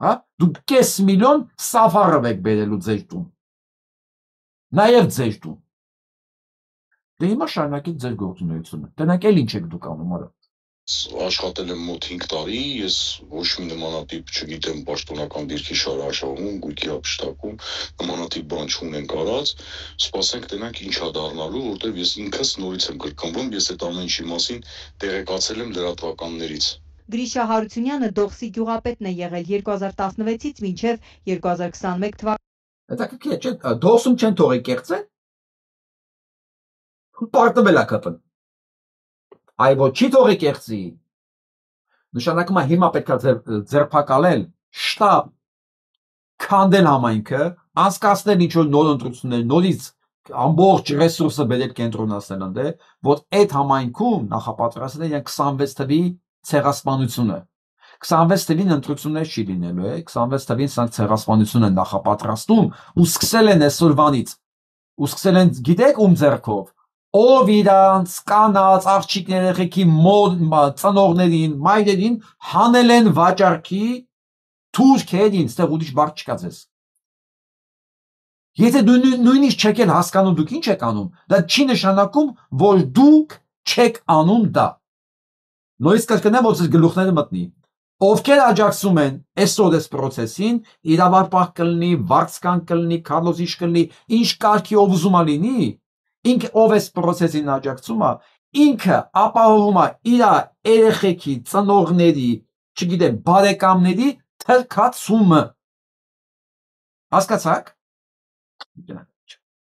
[SPEAKER 1] Հա, դուք կես միլիոն սաֆարով եք բերելու ձեր տուն։ Նաև ձեր տուն։ Դե հիմա շարունակեք ձեր գործունեությունը։ Տնակ էլ ինչ եք դուք անում, արա։
[SPEAKER 9] Աշխատել եմ մոտ 5 տարի, ես ոչ մի նմանատիպ, չգիտեմ, պաշտոնական դիրքի շարաշահում, գույքի հափշտակում, նմանատիպ բան չունենք արած, սպասենք տնանք ինչա դառնալու, որտեվ ես ինքս նորից եմ կրկնվում, ես այդ ամեն ինչի մասին տեղեկացել եմ լրատվականներից։
[SPEAKER 10] Գրիշա Հարությունյանը Դողսի գյուղապետն է եղել 2016-ից մինչև 2021 թվականը։
[SPEAKER 1] Հետաքրքիր է, չէ՞, Դողսում չեն թողի կեղծեն։ Պարտվել է կապն։ Այ ոչ չի թողի կեղծի։ Նշանակում է հիմա պետք է ձերբակալել շտապ քանդել համայնքը, անցկացնել ինչ-որ նոր ընտրություններ, նորից ամբողջ ռեսուրսը բերել կենտրոնացնել ընդ, որ այդ համայնքում նախապատրաստել են 26 թվի ցեղասպանությունը։ 26 թվին ընտրություններ չի լինելու է, 26 թվին սրանք ցեղասպանություն են նախապատրաստում ու սկսել են այսօրվանից։ Ու սկսել են, գիտեք ում ձեռքով, ով իրանց կանած աղջիկներ երեխեքի ծնողներին, մայրերին հանել են վաճառքի թուրքերին, ստեղ ուրիշ բառ չկա ձեզ։ Եթե նույնիսկ չեք էլ հասկանում դուք ինչ եք անում, դա չի նշանակում, որ դուք չեք անում դա։ Նույնիսկ կրկնեմ, որ ձեզ գլուխները մտնի։ Ովքեր աջակցում են այսօր այս process-ին, իրավապահ կլինի, վարձկան կլինի, քարոզիչ կլինի, ինչ կարգի ով ուզում է լինի, ինքը ով այս process-ին աջակցում է, ինքը ապահովում է իր երեխեքի, ծնողների, չգիտեմ, բարեկամների թրքացումը։ Հասկացաք։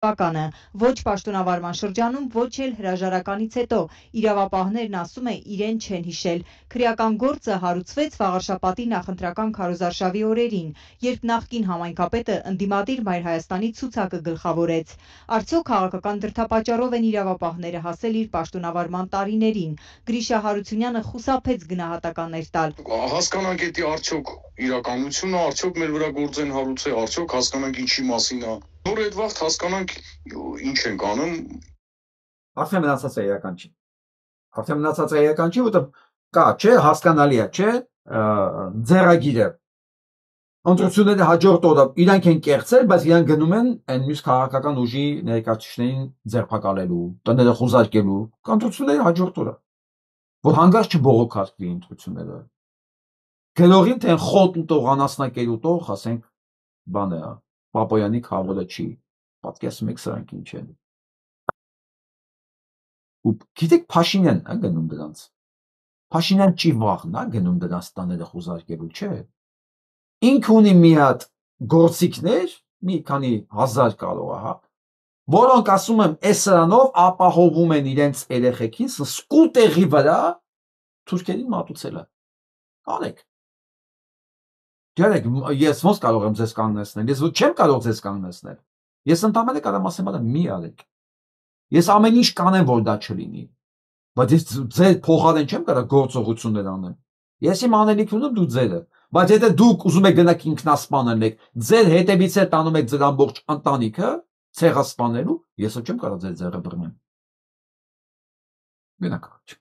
[SPEAKER 10] Ոչ պաշտոնավարման շրջանում, ոչ էլ հրաժարականից հետո իրավապահներն ասում է իրեն չեն հիշել։ Քրեական գործը հարուցվեց Վաղարշապատի նախընտրական քարոզարշավի օրերին, երբ նախկին համայնքապետը ընդդիմադիր Մայր Հայաստանի ցուցակը գլխավորեց։ Արդյոք քաղաքական դրդապատճառով են իրավապահները հասել իր պաշտոնավարման տարիներին։ Գրիշա Հարությունյանը խուսափեց գնահատականներ տալ։
[SPEAKER 9] Հասկանանք էդի արդյոք իրականությունը, արդյոք մեր վրա գործ են հարուցել, արդյոք հասկանանք ինչի մասին է։ Որ այդ վաղ հասկանանք ինչ ենք անում։
[SPEAKER 1] Արդեն մնացած է իրական չի։ Արդեն մնացած է իրական չի, որտեղ կա, չէ, հասկանալի է, չէ, ձեռագիրը։ Ընտրությունների հաջորդ օրը իրանք են կեղծել, բայց իրանք գնում են այն մյուս քաղաքական ուժի ներկայացուցիչներին ձերբակալելու, տները խուզարկելու, ընտրությունների հաջորդ օրը։ Որ հանգարց չբողոքարկվի ընտրությունները։ Գլորին թե խոտ ուտող, անասնակերուտող, ասենք, բան է, Պապոյանի քաղաքը չի, պատկերացնում եք սրանք ինչ են։ Ու գիտեք Փաշինյան է գնում դրանց։ Փաշինյան չի վախն է գնում դրանց տաները խուզարկելու, չէ։ Ինքը ունի մի հատ գործիքներ, մի քանի հազար կարող է, հա, որոնք ասում եմ, այս սրանով ապահովում են իրենց երեխեքին սկուտերի վրա թուրքերին մատուցելը։ Արեք։ Դերեք, ես ոնց կարող եմ ձեզ կանգնեցնել, ես չեմ կարող ձեզ կանգնեցնել, ես ընդամենը կարող եմ ասեմ, մի արեք, ես ամեն ինչ կանեմ, որ դա չլինի, բայց ես ձեր փոխարեն չեմ կարող գործողություններ անեմ, ես իմ անելիք ունեմ, դու ձերը, բայց եթե դուք ուզում եք գնաք ինքնասպանել եք, ձեր հետևից էլ տանում եք ձեր ամբողջ ընտանիքը ցեղասպանելու, ես չեմ կարող ձեր ձեռը բռնեմ, գնաք առաջ։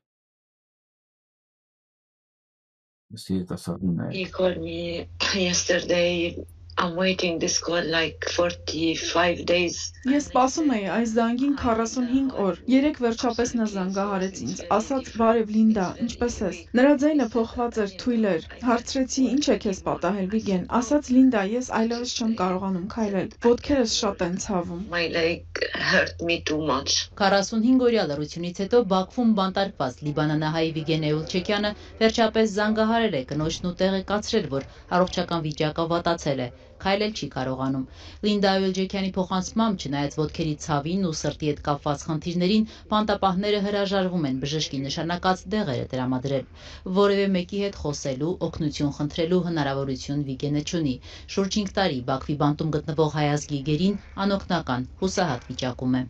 [SPEAKER 11] He called me yesterday. I'm waiting this call like 45 days.
[SPEAKER 8] Ես սպասում էի այս զանգին 45 օր։ Երեք վերջապես նա զանգահարեց ինձ, ասաց բարև Լինդա, ինչպես ես։ Նրա ձայնը փոխված էր, թույլ էր։ Հարցրեցի ինչ է քեզ պատահել Վիգեն։ Ասաց Լինդա, ես այլևս չեմ կարողանում քայլել։ Ոտքերս շատ են ցավում։
[SPEAKER 11] My leg hurt me too much.
[SPEAKER 12] 45 օրյա լռությունից հետո Բաքվում բանտարկված լիբանանահայ Վիգեն Էուլչեկյանը վերջապես զանգահարել է կնոջն ու տեղեկացրել, որ առողջական վիճակը վատացել է։ Քայլել չի կարողանում։ Լինդա Էուլչեկյանի փոխանցմամբ, չնայած ոտքերի ցավին ու սրտի հետ կապված խնդիրներին, բանտապահները հրաժարվում են բժշկի նշանակած դեղերը տրամադրել։ Որևէ մեկի հետ խոսելու, օգնություն խնդրելու հնարավորություն Վիգենը չունի։ Շուրջ 5 տարի Բաքվի բանտում գտնվող հայազգի գերին անօգնական, հուսահատ վիճակում է։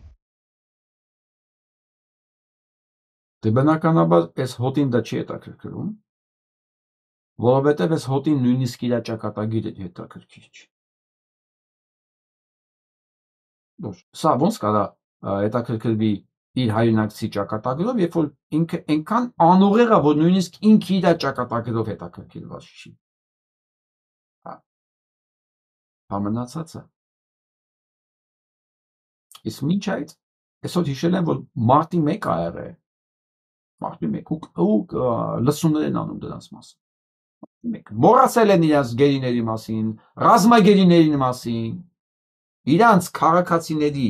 [SPEAKER 1] Դե բնականաբար այս հոտին դա չի հետաքրքրում, որովհետև այս հոտին նույնիսկ իր ճակատագիրը հետաքրքիր չի։ Սա ոնց կարա հետաքրքրվի իր հայրենակցի ճակատագրով, երբ որ ինքը այնքան անուղեղ է, որ նույնիսկ ինքը իր ճակատագրով հետաքրքրված չի։ Համնացածը։ Իսկ մինչ այդ այսօր հիշել եմ, որ մարտի 1 ա եղել։ Մարտի 1 ու լսումներ են անում դրանց մասին։ Մոռացել են իրաց գերիների մասին, ռազմագերիների մասին, իրանց քաղաքացիների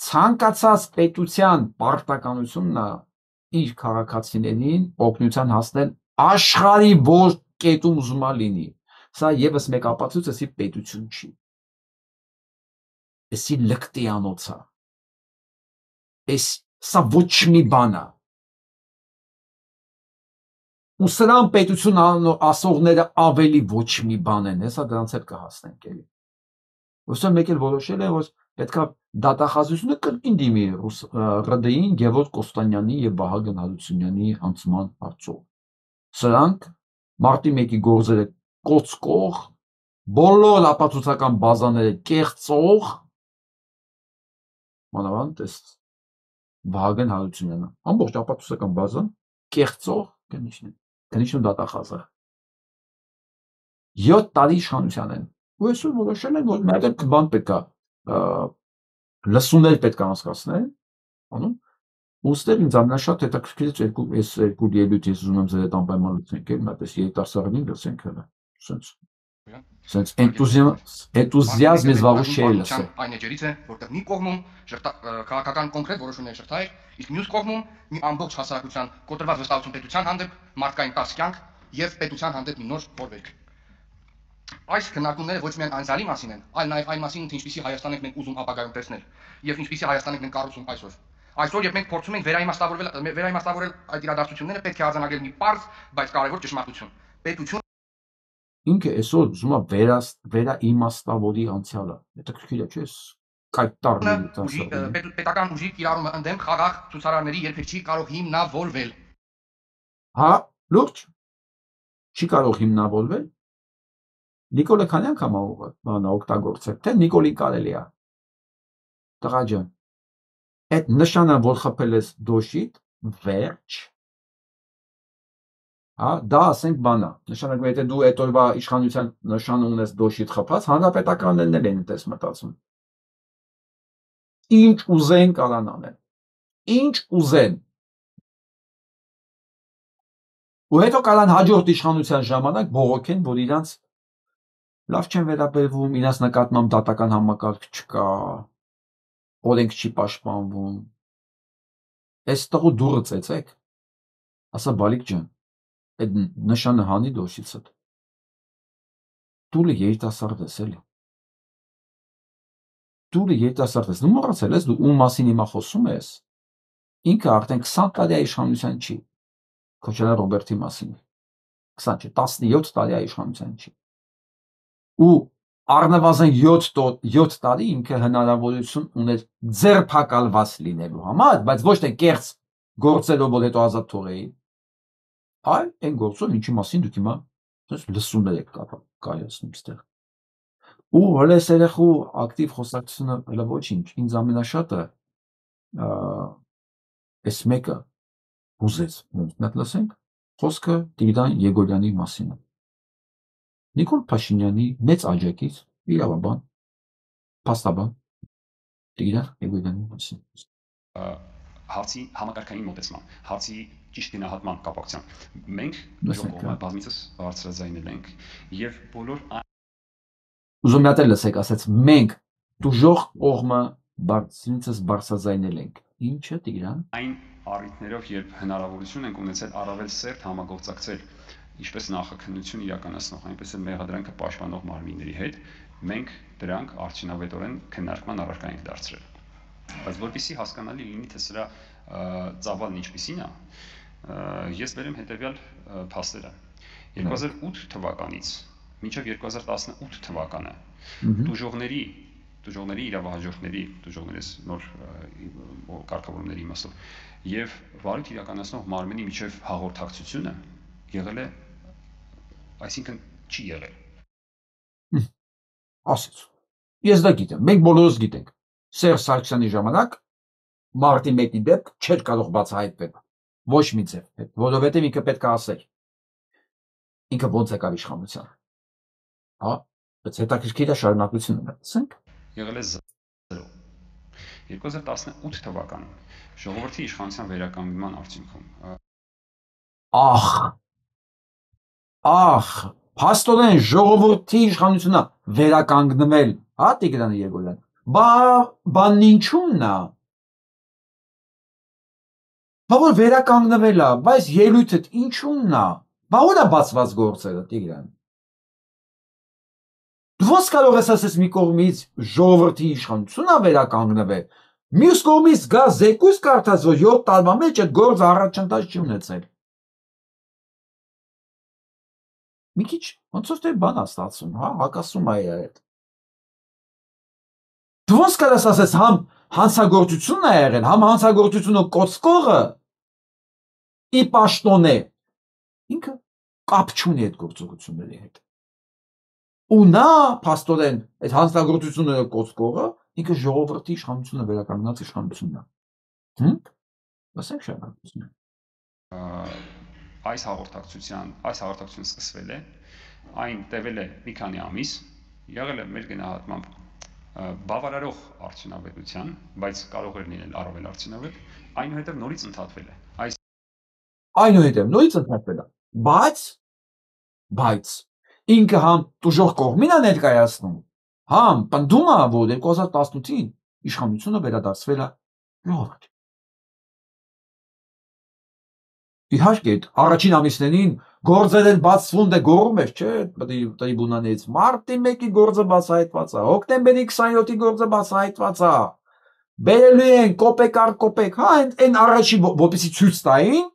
[SPEAKER 1] ցանկացած պետության պարտականությունն է իր քաղաքացիներին օգնության հասնել Աշխարհի որ կետում ուզում է լինի։ Սա եւս մեկ ապացույց էսի պետություն չի։ Էսի լկտիանոց է։ Սա ոչ մի բան է։ Ու սրան պետություն ասողները ավելի ոչ մի բան են, հեսա դրանց հետ կհասնենք էլի։ Ոսը մեկ էլ որոշել է, որ պետքա դատախազությունը կրկին դիմի ՌԴ-ին Գևորգ Կոստանյանի եւ Վահագն Հարությունյանի անցման հարցով։ Սրանք մարտի 1-ի գործերը կոծկող, բոլոր ապացուցական բազաները կեղծող, մանավանդ էս Վահագն Հարությունյանը, ամբողջ ապացուցական բազան կեղծող կնիշն դատախազը։ 7 տարի իշխանության են։ Ու այսօր որոշել են, որ մեկ էլ բան պետքա լսումներ պետքա անցկացնել, անում։ Ուստեղ ինձ ամենաշատ հետաքրքրեց այս երկու ելույթ ես ուզում եմ ձեր հետ անպայման լսենք, էլ մատես երիտասարդին լսենք հələ։ Սենց էնտուզիազմից վաղուց չէի լսել։
[SPEAKER 13] Այն էջերից է, որտեղ մի կողմում քաղաքական կոնկրետ որոշումներ շղթայր, իսկ մյուս կողմում մի ամբողջ հասարակության կոտրված վստահություն պետության հանդեպ, մարդկային տաս կյանք եւ պետության հանդեպ մի նոր օրվերք։ Այս քննարկումները ոչ միայն անցյալի մասին են, այլ նաեւ այն մասին, թե ինչպիսի Հայաստան ենք մենք ուզում ապագայում տեսնել եւ ինչպիսի Հայաստան ենք մենք կառուցում այսօր։ Այսօր երբ մենք փորձում ենք վերաիմաստավորել այդ իրադարձությունները, պետք է արձանագրել մի պարզ, բայց կարևոր ճշմարտություն։ Պետություն
[SPEAKER 1] ինքը այսօր ուզում է վերաիմաստավորի անցյալը։ Հետաքրքիր է, չէ՞, կայտարն
[SPEAKER 13] պետական ուժի կիրառումը ընդդեմ խաղաղ ցուցարարների երբեք չի կարող հիմնավորվել։
[SPEAKER 1] Հա, լուրջ։ Չի կարող հիմնավորվել։ Նիկոլը քանի անգամ բանա օգտագործել, թե Նիկոլին կարելի է։ Տղա ջան, այդ նշանը, որ խփել ես դոշիդ, վերջ։ Հա, դա ասենք բանա։ Նշանակում է, եթե դու այդ օրվա իշխանության նշանը ունես դոշիդ խփած, հանրապետականներն էլ են այդպես մտածում։ Ինչ ուզեն կարան անեն։ Ինչ ուզեն։ Ու հետո կարան հաջորդ իշխանության ժամանակ բողոքեն, որ իրանց լավ չեն վերաբերվում, իրանց նկատմամբ դատական համակարգ չկա, օրենք չի պաշտպանվում։ Այս տղու դուրը ծեծեք, ասա բալիկ ջան, այդ նշանը հանի դոշիցդ։ Դու երիտասարդ ես էլի։ Դու երիտասարդ ես, դու մոռացել ես, դու ում մասին հիմա խոսում ես։ Ինքը արդեն 20 տարի իշխանության չի։ Քոչարյան Ռոբերտի մասին։ 20 չէ, 17 տարի իշխանության չի։ Ու առնվազն 7 տարի ինքը հնարավորություն ուներ ձերբակալված լինելու համար, բայց ոչ թե կեղծ գործելով, որ հետո ազատ թողեի, այլ այն գործով, ինչի մասին դուք հիմա լսումներ եք կայացնում ստեղ։ Ու հենց երեխու ակտիվ խոսակցությունը հələ ոչինչ, ինձ ամենաշատը այս մեկը ուզեց, մենք լսենք խոսքը Տիգրան Եգորյանի մասին է։ Նիկոլ Փաշինյանի մեծ աջակից, իրավաբան, փաստաբան Տիգրան Եգորյանի մասին։
[SPEAKER 14] Հարցի համակարգային մոտեցման, հարցի ճիշտ գնահատման կապակցությամբ մենք ժողովը բազմիցս բարձրաձայնել ենք եւ բոլոր
[SPEAKER 1] ուզում եմ լսեք, ասեց մենք դուժող կողմը բարձրինցս բարձրաձայնել ենք։ Ինչը Տիգրան։
[SPEAKER 14] Այն առիթներով, երբ հնարավորություն ենք ունեցել առավել սերտ համագործակցել ինչպես նախաքննություն իրականացնող, այնպես էլ մեղադրանքը պաշտպանող մարմինների հետ, մենք դրանք արդյունավետորեն քննարկման առարկա ենք դարձրել։ Բայց որպեսզի հասկանալի լինի, թե սրա ծավալն ինչպիսին է, ես բերեմ հետևյալ փաստերը։ 2008 թվականից մինչև 2018 թվականը դուժողների իրավահաջորդների, դուժողներիս նոր կարգավորումների իմաստով եւ վարույթ իրականացնող մարմինի միջև հաղորդակցությունը եղել է, այսինքն չի եղել։
[SPEAKER 1] Ասեց։ Ես դա գիտեմ, մենք բոլորս գիտենք։ Սերժ Սարգսյանի ժամանակ մարտի 1-ի դեպք չէր կարող բացահայտվել։ Ոչ մի ձև, որովհետև ինքը պետք է ասեր։ Ինքը ոնց եկավ իշխանության։ Հա, բայց հետաքրքիր է շարունակությունը մտցենք։
[SPEAKER 14] Եղել է 0։ 2018 թվականին ժողովրդի իշխանության վերականգնման արդյունքում
[SPEAKER 1] փաստորեն ժողովրդի իշխանությունը վերականգնվել, հա Տիգրան Եգորյան։ Բանն ինչու՞մն է։ Բա որ վերականգնվել է, բայց ելույթդ ինչու՞մն է։ Բա ո՞ր է բացված գործերը, Տիգրան։ Դու ո՞նց կարող ես ասես մի կողմից ժողովրդի իշխանությունն է վերականգնվել, մյուս կողմից գա զեկույց կարդաց, որ 7 տարվա մեջ այդ գործը առաջընթաց չի ունեցել։ Մի քիչ ոնց որ դե բան է ստացվում, հա, հակասում է իր հետ։ Դու ո՞նց կարես ասես համ հանցագործությունն է եղել, համ հանցագործությունը կոծկողը ի պաշտոնե ինքը կապ չունի այդ գործողությունների հետ։ Ու նա փաստորեն այդ հանցագործությունները կոծկողը ինքը ժողովրդի իշխանությունը վերականգնած իշխանությունն է։ Ասենք շարունակություն։
[SPEAKER 14] Այս հաղորդակցությունը սկսվել է, այն տևել է մի քանի ամիս, եղել է մեր գնահատմամբ բավարարող արդյունավետության, բայց կարող էր լինել առավել արդյունավետ, այնուհետև նորից ընդհատվել է։
[SPEAKER 1] Այնուհետև նորից ընդհատվել է, բայց ինքը համ տուժող կողմին է ներկայացնում, համ պնդում է, որ 2018-ին իշխանությունը վերադարձվել է ժողովրդին։ Իհարկե, առաջին ամիսներին գործեր են բացվում, դե գոռում ես, չէ, տրիբունաներից մարտի 1-ի գործը բացահայտված է, հոկտեմբերի 27-ի գործը բացահայտված է։ Բերելու են կոպեկ առ կոպեկ, հա, այն առաջի որպեսի ցույց տային,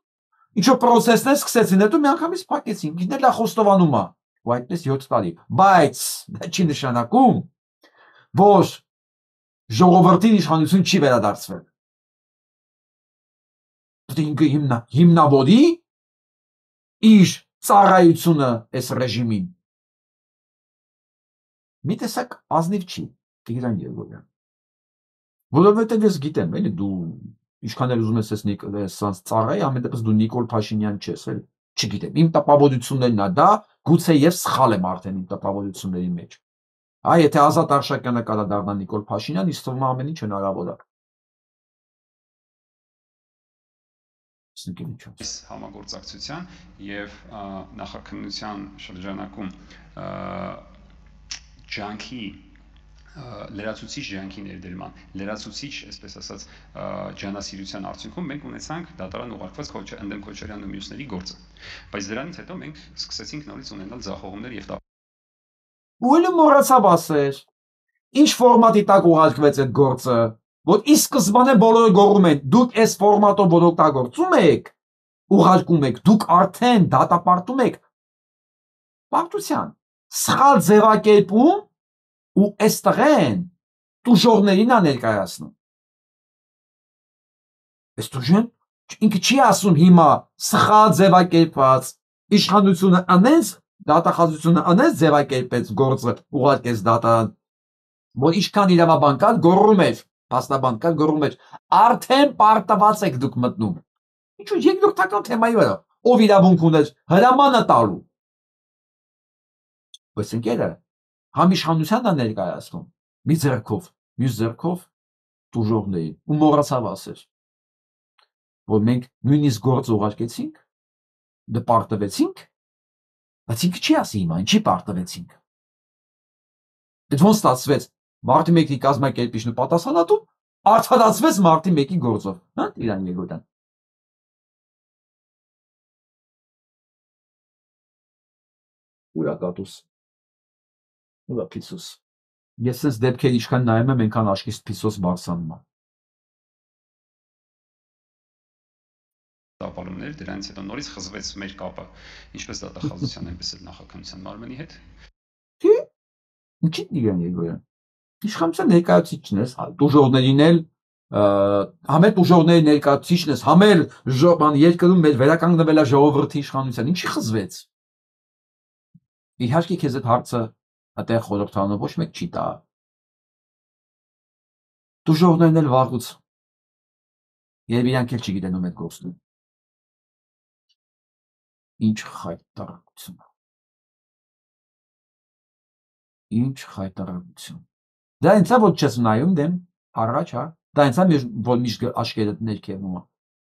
[SPEAKER 1] ինչ որ պրոցեսներ սկսեցին, հետո միանգամից փակեցին, ինքն էլ է խոստովանում է, ու այդպես 7 տարի։ Բայց դա չի նշանակում, որ ժողովրդին իշխանություն չի վերադարձվել։ Ինքը հիմնավորի իր ծառայությունը այս ռեժիմին։ Մի տեսակ ազնիվ չի, Տիգրան Երգորյան։ Որովհետև ես գիտեմ, էլի դու ինչքան ուզում ես այս ծառայի, ամեն դեպս դու Նիկոլ Փաշինյան չես, էլ չգիտեմ, իմ տպավորություններն է դա, գուցե եւ սխալ եմ արդեն իմ տպավորությունների մեջ։ Այ եթե Ազատ Արշակյանը կարա դառնա Նիկոլ Փաշինյան, ինձ թվում է ամեն ինչ հնարավոր է։
[SPEAKER 14] Այս համագործակցության եւ նախաքննության շրջանակում ջանքի լրացուցիչ ջանքի ներդրման, լրացուցիչ, այսպես ասած, ջանասիրության արդյունքում մենք ունեցանք դատարան ուղարկված ընդդեմ Քոչարյանն ու մյուսների գործը։ Բայց դրանից հետո մենք սկսեցինք նորից ունենալ ձախողումներ եւ
[SPEAKER 1] ու էլ մոռացավ ասել, ինչ ֆորմատի տակ ուղարկվեց այդ գործը, որ ի սկզբանե բոլորը գոռում են, դուք այս ֆորմատով որ օգտագործում եք, ուղարկում եք, դուք արդեն դատապարտում եք պարտության, սխալ ձևակերպում ու այստեղեն տուժողներին է ներկայացնում։ Այս տուժեն ինքը չի ասում հիմա սխալ ձևակերպված իշխանությունը անենց դատախազությունը անենց ձևակերպեց գործը ուղարկեց դատարան, որ ինչքան իրավաբան կար գոռում էր, փաստաբան կար գոռում էր, արդեն պարտված եք դուք մտնում։ Ինչու երկրորդական թեմայի վրա, ով իրավունք ուներ հրամանը տալու։ Բայց ընկերը համ իշխանությանն է ներկայացնում, մի ձեռքով, մյուս ձեռքով տուժողներին, ու մոռացավ ասել, որ մենք նույնիսկ գործ ուղարկեցինք, դպարտվեցինք, բայց ինքը չի ասի հիմա, ինչի պարտվեցինք։ Այդ ոնց ստացվեց, մարտի 1-ի կազմակերպիչն ու պատասխանատուն արդարացվեց մարտի 1-ի գործով, հա, Տիգրան Երգորյան։ Ուրա կատուս։ Ուրա փիսուս։ Ես այս դեպքեր ինչքան նայում եմ, այնքան աչքից փիսոս բարձրանում է։
[SPEAKER 14] Տապալումներ, դրանից հետո նորից խզվեց մեր կապը, ինչպես դատախազության, այնպես էլ նախաքննության մարմնի հետ։
[SPEAKER 1] Ինչի Տիգրան Երգորյան։ Իշխանության ներկայացուցիչն ես, տուժողներին էլ համ էլ տուժողների ներկայացուցիչն ես, համ էլ երկրում մեր վերականգնվել է ժողովրդի իշխանության, ինչի խզվեց։ Իհարկե քեզ այդ հարցը այդտեղ խորհրդանով ոչ մեկ չի տա։ Տուժողներն էլ վաղուց երբ իրանք էլ չգիտեն ում այդ գործն։ Ինչ խայտարակություն։ Ինչ խայտարակություն։ Դա ինձ է որ չես նայում դեմ առաջ, հա։ Դա ինձ է որ միշտ աչքերդ ներքևում է։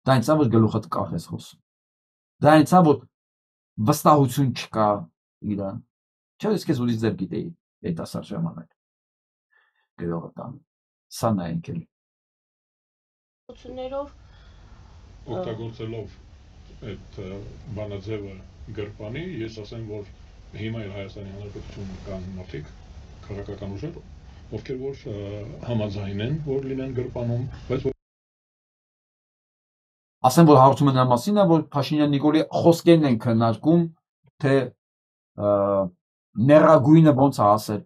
[SPEAKER 1] Դա ինձ է որ գլուխդ կախ ես խոսում։ Դա ինձ է որ վստահություն չկա իրան։ Չէ՞ ես քեզ ուրիշ ձև գիտեի երիտասարդ ժամանակ։ Գրողը տան։ Սա նայենք էլ։
[SPEAKER 15] Օգտագործելով այդ բանաձևը գրպանի, ես ասեմ, որ հիմա էլ Հայաստանի Հանրապետություն կան մարդիկ, քաղաքական ուժեր, ովքեր որ համաձայն են, որ լինեն գրպանում, բայց
[SPEAKER 1] ասեմ, որ հարցումը նրա մասին է, որ Փաշինյան Նիկոլի խոսքերն են քննարկում, թե ներագույնը ոնց է ասել,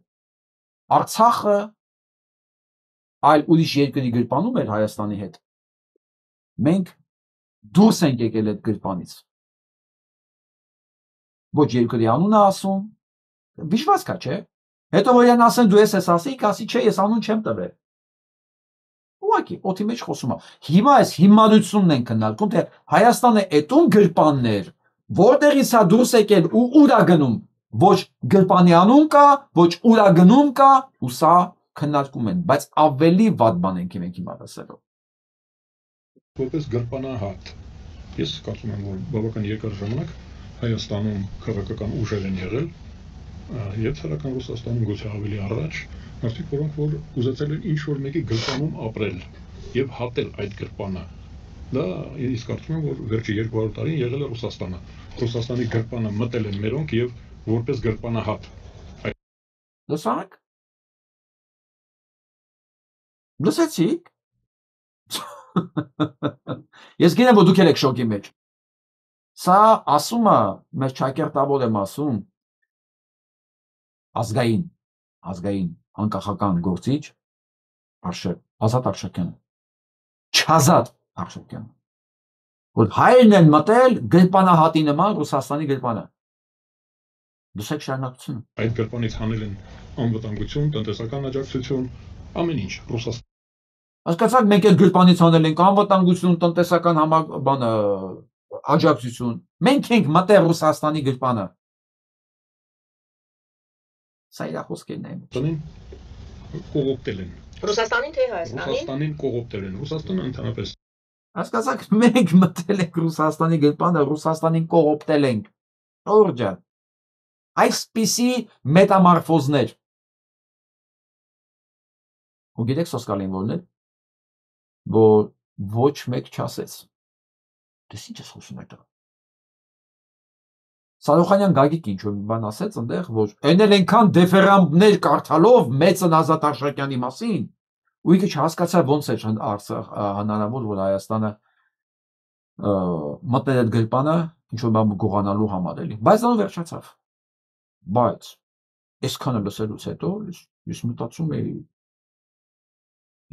[SPEAKER 1] Արցախը այլ ուրիշ երկրի գրպանում էր Հայաստանի հետ, մենք դուրս ենք եկել այդ գրպանից, ոչ երկրի անունը ասում, վիճված կա, չէ, հետո որ են ասեն դու ես ասի, ասի չէ, ես անուն չեմ տվել, ուղղակի օդի մեջ խոսում է, հիմա այս հիմարությունն են քննարկում, թե Հայաստանը էտում գրպաններ, որտեղից է դուրս եկել ու ուր է գնում, ոչ գրպանի անուն կա, ոչ ուր է գնում կա, ու սա քննարկում են, բայց ավելի վատ բան ենք մենք հիմա ասելով։
[SPEAKER 15] Որպես գրպանահատ, ես կարծում եմ, որ բավական երկար ժամանակ Հայաստանում քաղաքական ուժեր են եղել, եւ Ցարական Ռուսաստանում գուցե ավելի առաջ, մարդիկ, որոնք որ ուզեցել են ինչ-որ մեկի գրպանում ապրել եւ հատել այդ գրպանը։ Դա ես կարծում եմ, որ վերջի 200 տարին եղել է Ռուսաստանը։ Ռուսաստանի գրպանը մտել են մերոնք եւ որպես գրպանահատ։
[SPEAKER 1] Լսանք։ Լսեցիք։ Ես գիտեմ, որ դուք եք շոկի մեջ։ Սա ասում է, մեր ճակերտավոր եմ ասում, ազգային անկախական գործիչ Ազատ Արշակյանը, Չազատ Արշակյանը, որ հայերն են մտել գրպանահատի նման Ռուսաստանի գրպանը։ Դուք եք շարունակությունը։
[SPEAKER 15] Այդ գրպանից հանել են անվտանգություն, տնտեսական աջակցություն, ամեն ինչ Ռուսաստան։
[SPEAKER 1] Հասկացաք, մենք այդ գրպանից հանել ենք անվտանգություն, տնտեսական աջակցություն։ Մենք ենք մտել Ռուսաստանի գրպանը։ Սա իր խոսքերն են։
[SPEAKER 15] Կողոպտել են։
[SPEAKER 16] Ռուսաստանին թե Հայաստանին։
[SPEAKER 15] Ռուսաստանին կողոպտել են։ Ռուսաստանը ընդհանրապես։
[SPEAKER 1] Հասկացաք, մենք մտել ենք Ռուսաստանի գրպանը, Ռուսաստանին կողոպտել ենք։ Օրջա։ Այսպիսի մետամորֆոզներ։ Ու գիտեք սոսկալին որն է, որ ոչ մեկ չասեց։ Դες ինչ ես խոսում այդ։ Սարոխանյան Գագիկ ինչ-որ մի բան ասեց այնտեղ, որ այն էլ այնքան դեֆերամներ կարդալով մեծն Ազատ Արշակյանի մասին, ու ինքը չհասկացա ոնց է հնարավոր, որ Հայաստանը մտնել այդ գրպանը ինչ-որ բան գողանալու համար էլի։ Բայց դա վերջացավ։ Բայց այսքանը լսելուց հետո ես մտածում էի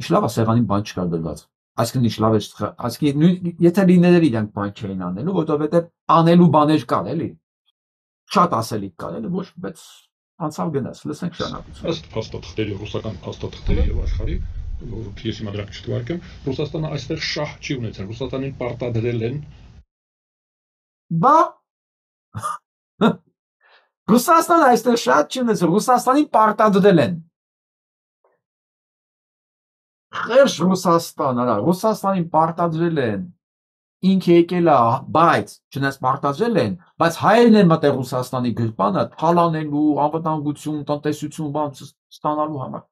[SPEAKER 1] ինչ լավ է սեղանին բան չկար դրված։ Այսինքն ինչ լավ է, այսինքն եթե լիներ իրանք բան չէին անելու, որովհետև անելու բաներ կար էլի։ Շատ ասելիք կար էլի, ոչ, բայց անցավ գնաց, լսենք շարունակություն։
[SPEAKER 15] Ըստ փաստաթղթերի, ռուսական փաստաթղթերի եւ աշխարհի, որ ես հիմա դրանք չթվարկեմ, Ռուսաստանը այստեղ շահ չի ունեցել, Ռուսաստանին պարտադրել են։
[SPEAKER 1] Բա Ռուսաստանը այստեղ շատ չի ունեցել, Ռուսաստանին պարտադրել են։ Խեղճ Ռուսաստան, արա, Ռուսաստանին պարտադրել են, ինքը եկել է, բայց չնայած պարտադրել են, բայց հայերն են մտել Ռուսաստանի գրպանը թալանելու, անվտանգություն, տնտեսություն, բան ստանալու համար։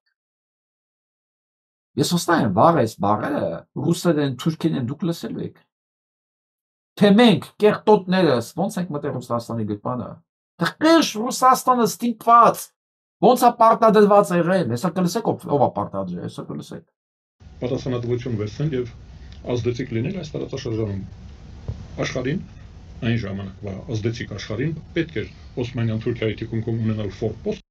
[SPEAKER 1] Ես հստակ եմ, վաղ այս բառերը ռուսերեն, թուրքերեն դուք լսելու եք։ Թե մենք կեղտոտներս ոնց ենք մտել Ռուսաստանի գրպանը։ Խեղճ Ռուսաստանը ստիպված, ոնց է պարտադրված եղել, հեսա կլսեք ով է պարտադրել, հեսա կլսեք։
[SPEAKER 15] Պատասխանատվություն վերցնել եւ ազդեցիկ լինել այս տարածաշրջանում աշխարհին այն ժամանակվա ազդեցիկ աշխարհին պետք էր Օսմանյան Թուրքիայի թիկունքում ունենալ ֆորպոստ։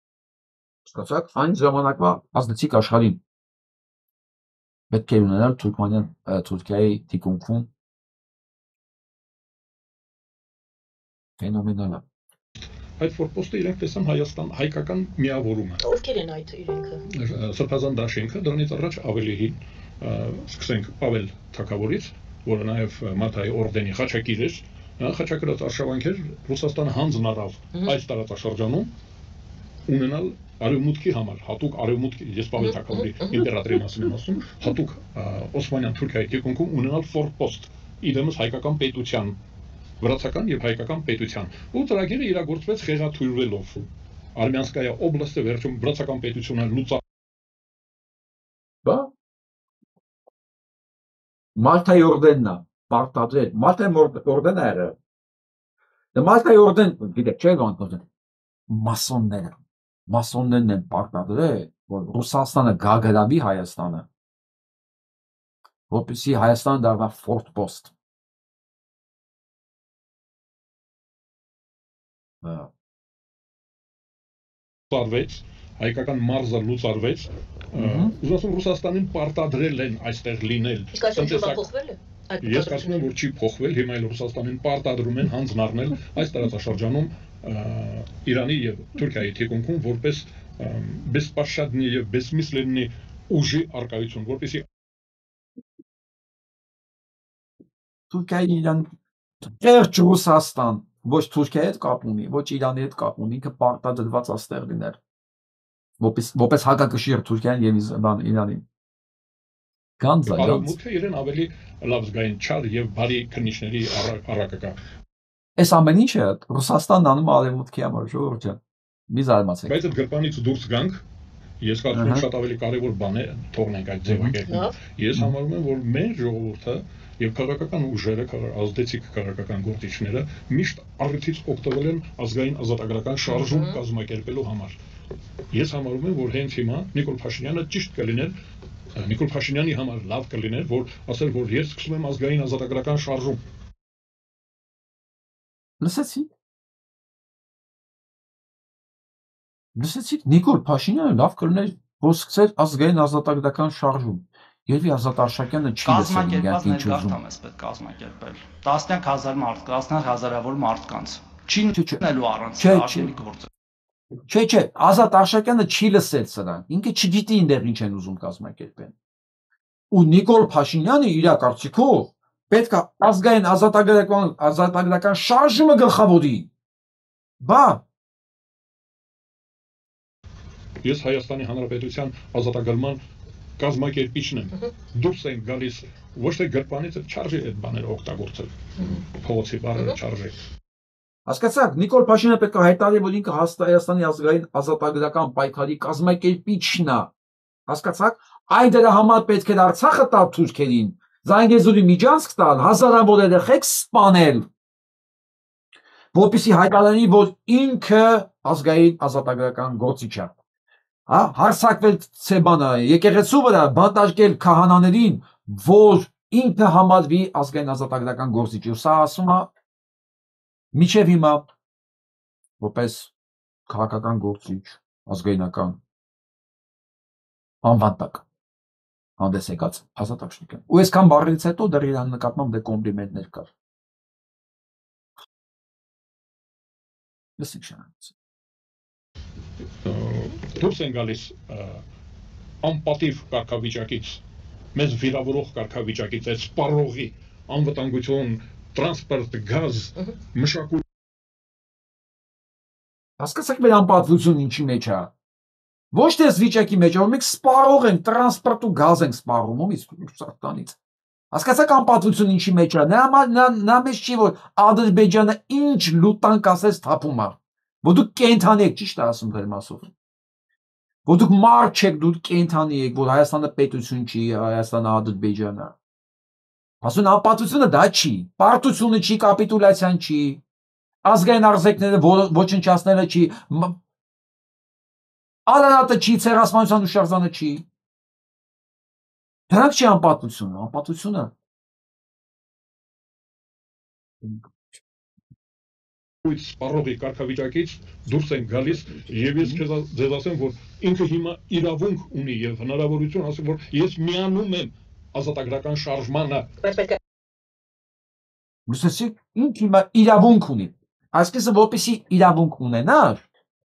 [SPEAKER 1] Հասկացաք, այն ժամանակվա ազդեցիկ աշխարհին պետք է ունենալ Թուրքիայի թիկունքում ֆենոմենալ է։
[SPEAKER 15] Այդ ֆորպոստը իրենք տեսան Հայաստան հայկական միավորումը։
[SPEAKER 16] Ովքեր են այդ իրենքը։
[SPEAKER 15] Սրբազան դաշինքը, դրանից առաջ ավելի հին, սկսենք Պավել Թագավորից, որը նաև Մաթայի օրդենի խաչակիր էր, խաչակրած արշավանքեր Ռուսաստանը հանձն առավ այս տարածաշրջանում ունենալ արևմուտքի համար, հատուկ արևմուտքի, ես Պավել Թագավորի իմպերատրի մասին եմ ասում, հատուկ Օսմանյան Թուրքիայի թիկունքում ունենալ ֆորպոստ իդեմս հայկական պետության, վրացական եւ հայկական պետության, ու ծրագիրը իրագործվեց խեղաթյուրվելով Արմյանսկայա օբլաստը վերջում վրացական պետությունը լուծա։
[SPEAKER 1] Բա Մալթայի օրդենն է պարտադրել, Մալթայի օրդենը Դե Մալթայի օրդեն, գիտեք, չէ՞ կանոն մասոններն են պարտադրել, որ Ռուսաստանը գագրավի Հայաստանը, որպեսզի Հայաստանը դառնա ֆորտպոստ։
[SPEAKER 15] Լուծարվեց, հայկական մարզը լուծարվեց, ուզում ասում Ռուսաստանին պարտադրել են այստեղ լինել։
[SPEAKER 16] Իսկ այսօր շուտով փոխվել է։
[SPEAKER 15] Ես կարծում եմ, որ չի փոխվել, հիմա էլ Ռուսաստանին պարտադրում են հանձնառնել այս տարածաշրջանում Իրանի եւ Թուրքիայի թիկունքում որպես բեսպաշադնի եւ բեսմիսլենի ուժի արկայություն, որպեսզի
[SPEAKER 1] Թուրքիայի Իրան կերճ Ռուսաստան ոչ Թուրքիայի հետ կապ ունի, ոչ Իրանի հետ կապ ունի, ինքը պարտադրված աստեղ լիներ։ Որպես հակակշիռ Թուրքիան եւ Իրանին։ Գանձա։
[SPEAKER 15] Արևմուտքը իրեն ավելի լավ զգային չար եւ բարի քննիչների առակը կա։
[SPEAKER 1] Այս ամեն ինչը Ռուսաստանն անում արևմուտքի համար, ժողովուրդ ջան։ Մի զարմացեք։
[SPEAKER 15] Բայց այդ գրպանից դուրս գանք, ես կարծում եմ շատ ավելի կարևոր բան է, թողնենք այդ ձևակերպը։ Ես համարում եմ, որ մեր ժողովուրդը եւ քաղաքական ուժերը, ազդեցիկ քաղաքական գործիչները միշտ առիթից օգտվել են ազգային ազատագրական շարժում կազմակերպելու համար։ Ես համարում եմ, որ հենց հիմա Նիկոլ Փաշինյանը ճիշտ կլիներ, Նիկոլ Փաշինյանի համար լավ կլիներ, որ ասել, որ ես սկսում եմ ազգային ազատագրական շարժում։
[SPEAKER 1] Լսեցիք, Նիկոլ Փաշինյանը լավ կլիներ, որ սկսեր ազգային ազատագրական շարժում։ Երևի Ազատ Արշակյանը չի լսել
[SPEAKER 2] կազմակերպած ներգաղթամ էս պետք կազմակերպել։ Տասնյակ հազար մարդ, տասնյակ հազարավոր մարդկանց։ Չի նելու առանց աշելի գործը։
[SPEAKER 1] Չէ, Ազատ Արշակյանը չի լսել սրան։ Ինքը չգիտի ինտեղ ինչ են ուզում կազմակերպեն։ Ու Նիկոլ Փաշինյանը իր կարծիքով պետք է ազգային ազատագրական շարժումը գլխավորի։ Բա
[SPEAKER 15] Ես Հայաստանի Հանրապետության ազատագրման կազմակերպիչն եմ։ Դուրս են գալիս ոչ թե գրպանից չարժի այդ բաները օգտագործել։ Փողոցի բառերը չարժի։
[SPEAKER 1] Հասկացաք, Նիկոլ Փաշինյանը պետք է հայտարարի, որ ինքը Հայաստանի ազգային ազատագրական պայքարի կազմակերպիչն է։ Հասկացաք, այ դրա համար պետք է Արցախը տալ թուրքերին, Զանգեզուրի միջանցք տալ, հազարավոր երեխեք սպանել, որպեսզի հայտարարի, որ ինքը ազգային ազատագրական գործիչ է։ Հարձակվել ցեբանը, եկեղեցու վրա բանտարկել քահանաներին, որ ինքը համարվի ազգային ազատագրական գործիչ։ Սա ասում է միջև հիմա որպես քաղաքական գործիչ, ազգայնական անվանտակ հանդես եկած Ազատ Արշակյան։ Ու այսքան բառերից հետո դեռ իրան նկատմամբ դե կոմպլիմենտներ կար։ Լսեք շնորհակալ։
[SPEAKER 15] Դուրս են գալիս անպատիվ կարգավիճակից, մեզ վիրավորող կարգավիճակից, այդ սպառողի անվտանգություն, տրանսպորտ, գազ, մշակույթ։
[SPEAKER 1] Հասկացաք մեր անպատվությունը ինչի մեջ է։ Ոչ թե այս վիճակի մեջ, որ մենք սպառող ենք, տրանսպորտ ու գազ ենք սպառում, ումից Ռուսաստանից։ Հասկացաք անպատվությունը ինչի մեջ է։ Նա մեջ չի, որ Ադրբեջանը ինչ լուտանք ասես թափում է։ Որ դուք կենթանի եք, ճիշտ է ասում դերմասով։ Որ դուք մարդ չեք, դուք կենթանի եք, որ Հայաստանը պետություն չի, Հայաստանը Ադրբեջանը։ Ասում անպատվությունը դա չի, պարտությունը չի, կապիտուլյացիան չի, ազգային արժեքները ոչնչացնելը չի, Արարատը չի, ցեղասպանության հուշարձանը չի։ Դրանք չի անպատվությունը, անպատվությունը
[SPEAKER 15] սպառողի կարգավիճակից դուրս են գալիս եւ ես ձեզ ասեմ, որ ինքը հիմա իրավունք ունի եւ հնարավորություն ասում, որ ես միանում եմ ազատագրական շարժմանը։
[SPEAKER 1] Լսեցիք, ինքը հիմա իրավունք ունի։ Այսինքն որպեսզի իրավունք ունենար,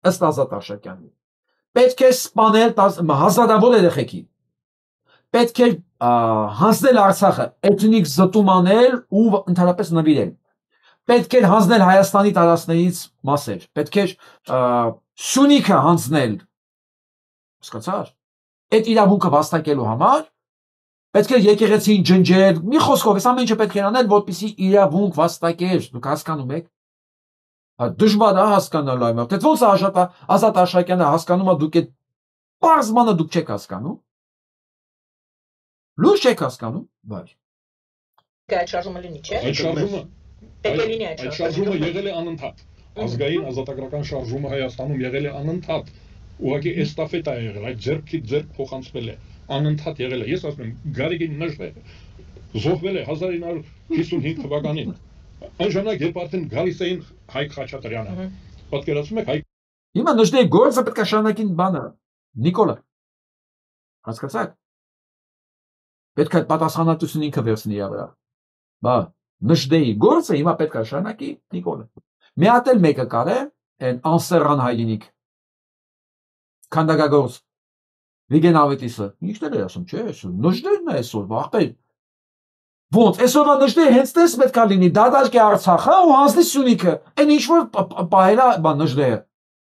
[SPEAKER 1] ըստ Ազատ Արշակյանի, պետք է սպանել հազարավոր երեխեքի։ Պետք է հանձնել Արցախը, էթնիկ զտում անել ու ընդհանրապես նվիրել։ Պետք է հանձնել Հայաստանի տարածքներից մասեր, պետք է Սյունիքը հանձնել, հասկացա՞ր։ Այդ իրավունքը վաստակելու համար պետք է եկեղեցին ջնջել, մի խոսքով, այս ամեն ինչը պետք է անել, որպեսզի իրավունք վաստակեր, դուք հասկանում եք։ Դժվար է հասկանալ այլ մոտ։ Ոնց է Ազատ Արշակյանը հասկանում է, դուք այդ պարզ բանը դուք չեք հասկանում։ Լույս չեք հասկանում, բայց
[SPEAKER 16] այդ շարժումը լինի, չէ՞։
[SPEAKER 15] Այդ շարժումը
[SPEAKER 16] Պետք է լինի այդ
[SPEAKER 15] Այդ շարժումը եղել է անընդհատ։ Ազգային ազատագրական շարժումը Հայաստանում եղել է անընդհատ։ Ուղղակի էստաֆետա է եղել, այդ ձեռքից ձեռք փոխանցվել է, անընդհատ եղել է։ Ես ասում եմ, Գարեգին Նժդեհ զոհվել է 1955 թվականին։ Այն ժամանակ երբ արդեն գալիս էին Հայկ Խաչատրյանը։ Պատկերացնում եք, Հայկ
[SPEAKER 1] Հիմա Նժդեհի գործը պետք է շարունակին բանը։ Նիկոլա։ Հասկացաք։ Պետք է պատասխանատվությունը ինքը վերցնի իր վրա։ Բա Նժդեհի գործը հիմա պետք է շարունակի Նիկոլը։ Մի հատ էլ մեկը կար է, այն անսերան հայրենիք։ Քանդակագործ Վիգեն Ավետիսը։ Ինչն է ասում, չէ, Նժդեհն է այսօր, ախպեր։ Ոնց, այսօրվա Նժդեհը հենց տես պետք է լինի, դադարքի Արցախը ու հանձնի Սյունիքը։ Այն ինչ որ պահելա բան Նժդեհը։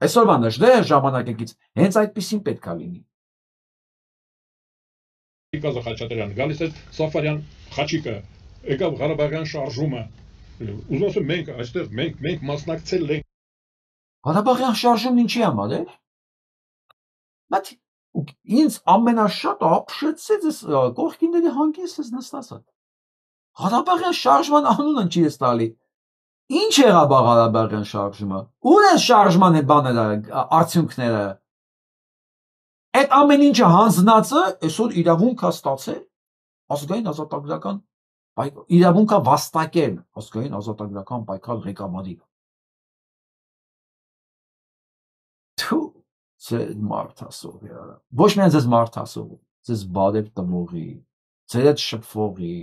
[SPEAKER 1] Այսօրվա Նժդեհը ժամանակակից հենց այդպեսին պետք է լինի։
[SPEAKER 15] Գազա Խաչատրյան, գալիս է Սաֆարյան Խաչիկը, եկավ Ղարաբաղյան շարժումը։ Ուզում ասեմ մենք այստեղ մենք մասնակցել ենք։
[SPEAKER 1] Ղարաբաղյան շարժումն ինչի համար է։ Բայց ինձ ամենաշատը ապշեցեց այս կողքինների հանգիստս նստածը։ Ղարաբաղյան շարժման անունը չի ես տալի։ Ինչ եղավ Ղարաբաղյան շարժումը։ Ուր է շարժման այդ բաները, արդյունքները։ Այդ ամեն ինչը հանձնածը այսօր իրավունք է ստացել ազգային ազատագրական իրավունք է վաստակել ազգային ազատագրական պայքար ղեկավարի։ Թու, ձեր մարդ ասող է, ոչ միայն ձեզ մարդ ասող, ձեզ բարև տվողի, ձեր այդ շփվողի։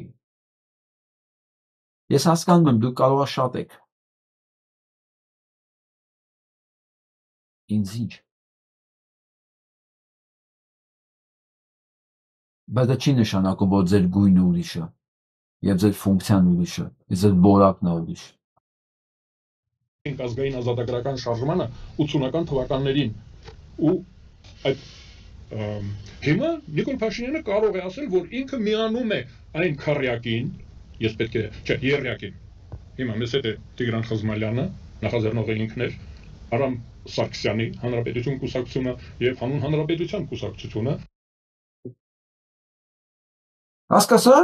[SPEAKER 1] Ես հասկանում եմ, դուք կարող եք շատ եք։ Ինձ ինչ։ Բայց դա չի նշանակում, որ ձեր գույնը ուրիշ է, եւ ձեր ֆունկցիան ուրիշ է, ձեր բորակն է ուրիշ։
[SPEAKER 15] Ազգային ազատագրական շարժմանը 80-ական թվականներին ու այդ հիմա Նիկոլ Փաշինյանը կարող է ասել, որ ինքը միանում է այն քարյակին, ես պետք է, չէ, երյակին։ Հիմա մեզ հետ է Տիգրան Խզմալյանը, նախաձեռնողը ինքն էր, Արամ Սարգսյանի Հանրապետություն կուսակցությունը եւ Հանուն Հանրապետության կուսակցությունը։
[SPEAKER 1] Հասկացա՞։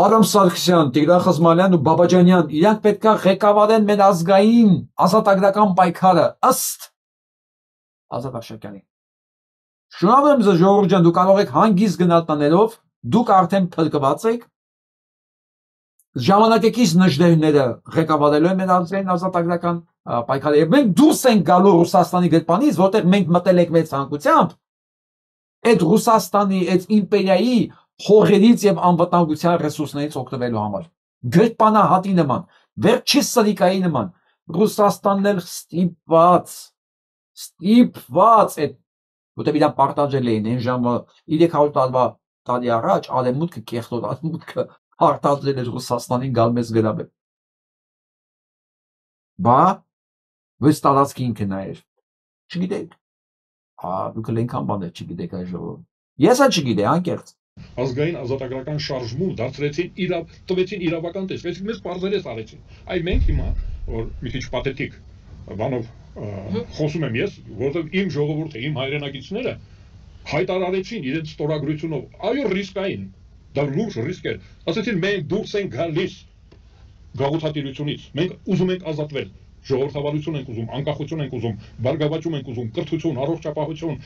[SPEAKER 1] Արամ Սարգսյան, Տիգրան Խզմալյան ու Բաբաջանյան, իրանք պետք է ղեկավարեն մեր ազգային ազատագրական պայքարը ըստ Ազատ Աշակյանի։ Շնորհավորում եմ ձեզ ժողովուրդ ջան, դուք կարող եք հանգիստ գնալ տաներով, դուք արդեն փրկված եք։ Ժամանակակից Նժդեհները ղեկավարելու են մեր ազգային ազատագրական պայքարը։ Եվ մենք դուրս ենք գալու Ռուսաստանի գրպանից, որտեղ մենք մտել ենք մեր ցանկությամբ։ Այդ Ռուսաստանի, այդ իմպերիայի խորերից եւ անվտանգության ռեսուրսներից օգտվելու համար։ Գրպանահատի նման, վերջի սրիկայի նման, Ռուսաստանն էլ ստիպված այդ, որտեղ իրան պարտադրել էին այն ժամը 300 տարի առաջ արևմուտքը կեղտոտ արևմուտքը պարտադրել էր Ռուսաստանին գալ մեզ գրավել։ Բա վեց տարածքի ինքը նայեր։ Չգիտեք։ Դուք այնքան բաներ չգիտեք այ ժողովուրդ։ Ես էլ չգիտեի, անկեղծ։
[SPEAKER 15] Ազգային ազատագրական շարժմում դարձրեցին տվեցին իրավական տեսք, այսինքն մեզ պարզերես արեցին։ Այ մենք հիմա, որ մի քիչ պաթետիկ բանով խոսում եմ ես, որովհետև իմ ժողովուրդը, իմ հայրենակիցները հայտարարեցին իրենց ստորագրությունով, այո, ռիսկային, դա լուրջ ռիսկ էր։ Ասեցին մենք դուրս ենք գալիս գաղութատիրությունից, մենք ուզում ենք ազատվել, ժողովրդավարություն ենք ուզում, անկախություն ենք ուզում, բարգավաճում ենք ուզում, կրթություն, առողջապահություն։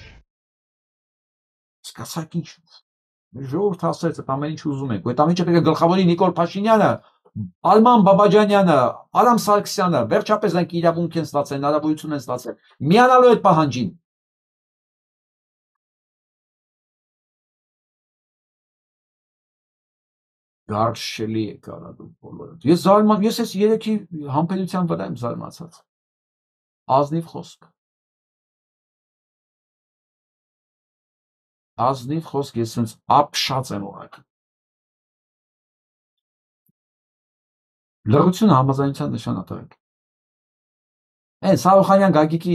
[SPEAKER 1] Սկսակ ինչ ժողովուրդ ասեց, այդ ամեն ինչ ուզում ենք, այդ ամեն ինչը պետք է գլխավորի Նիկոլ Փաշինյանը, Արման Բաբաջանյանը, Արամ Սարգսյանը, վերջապես նրանք իրավունք են ստացել, հնարավորություն են ստացել, միանալու այդ պահանջին։ Գարշելի է կարա դու բոլորը։ Ես այս երեքի համբերության վրա եմ զարմացած։ Ազնիվ խոսք։ Ազնիվ խոսք, ես ինձ ապշած եմ ուղղակի։ Լռությունը համաձայնության նշանատար է։ Այն Սարոխանյան Գագիկի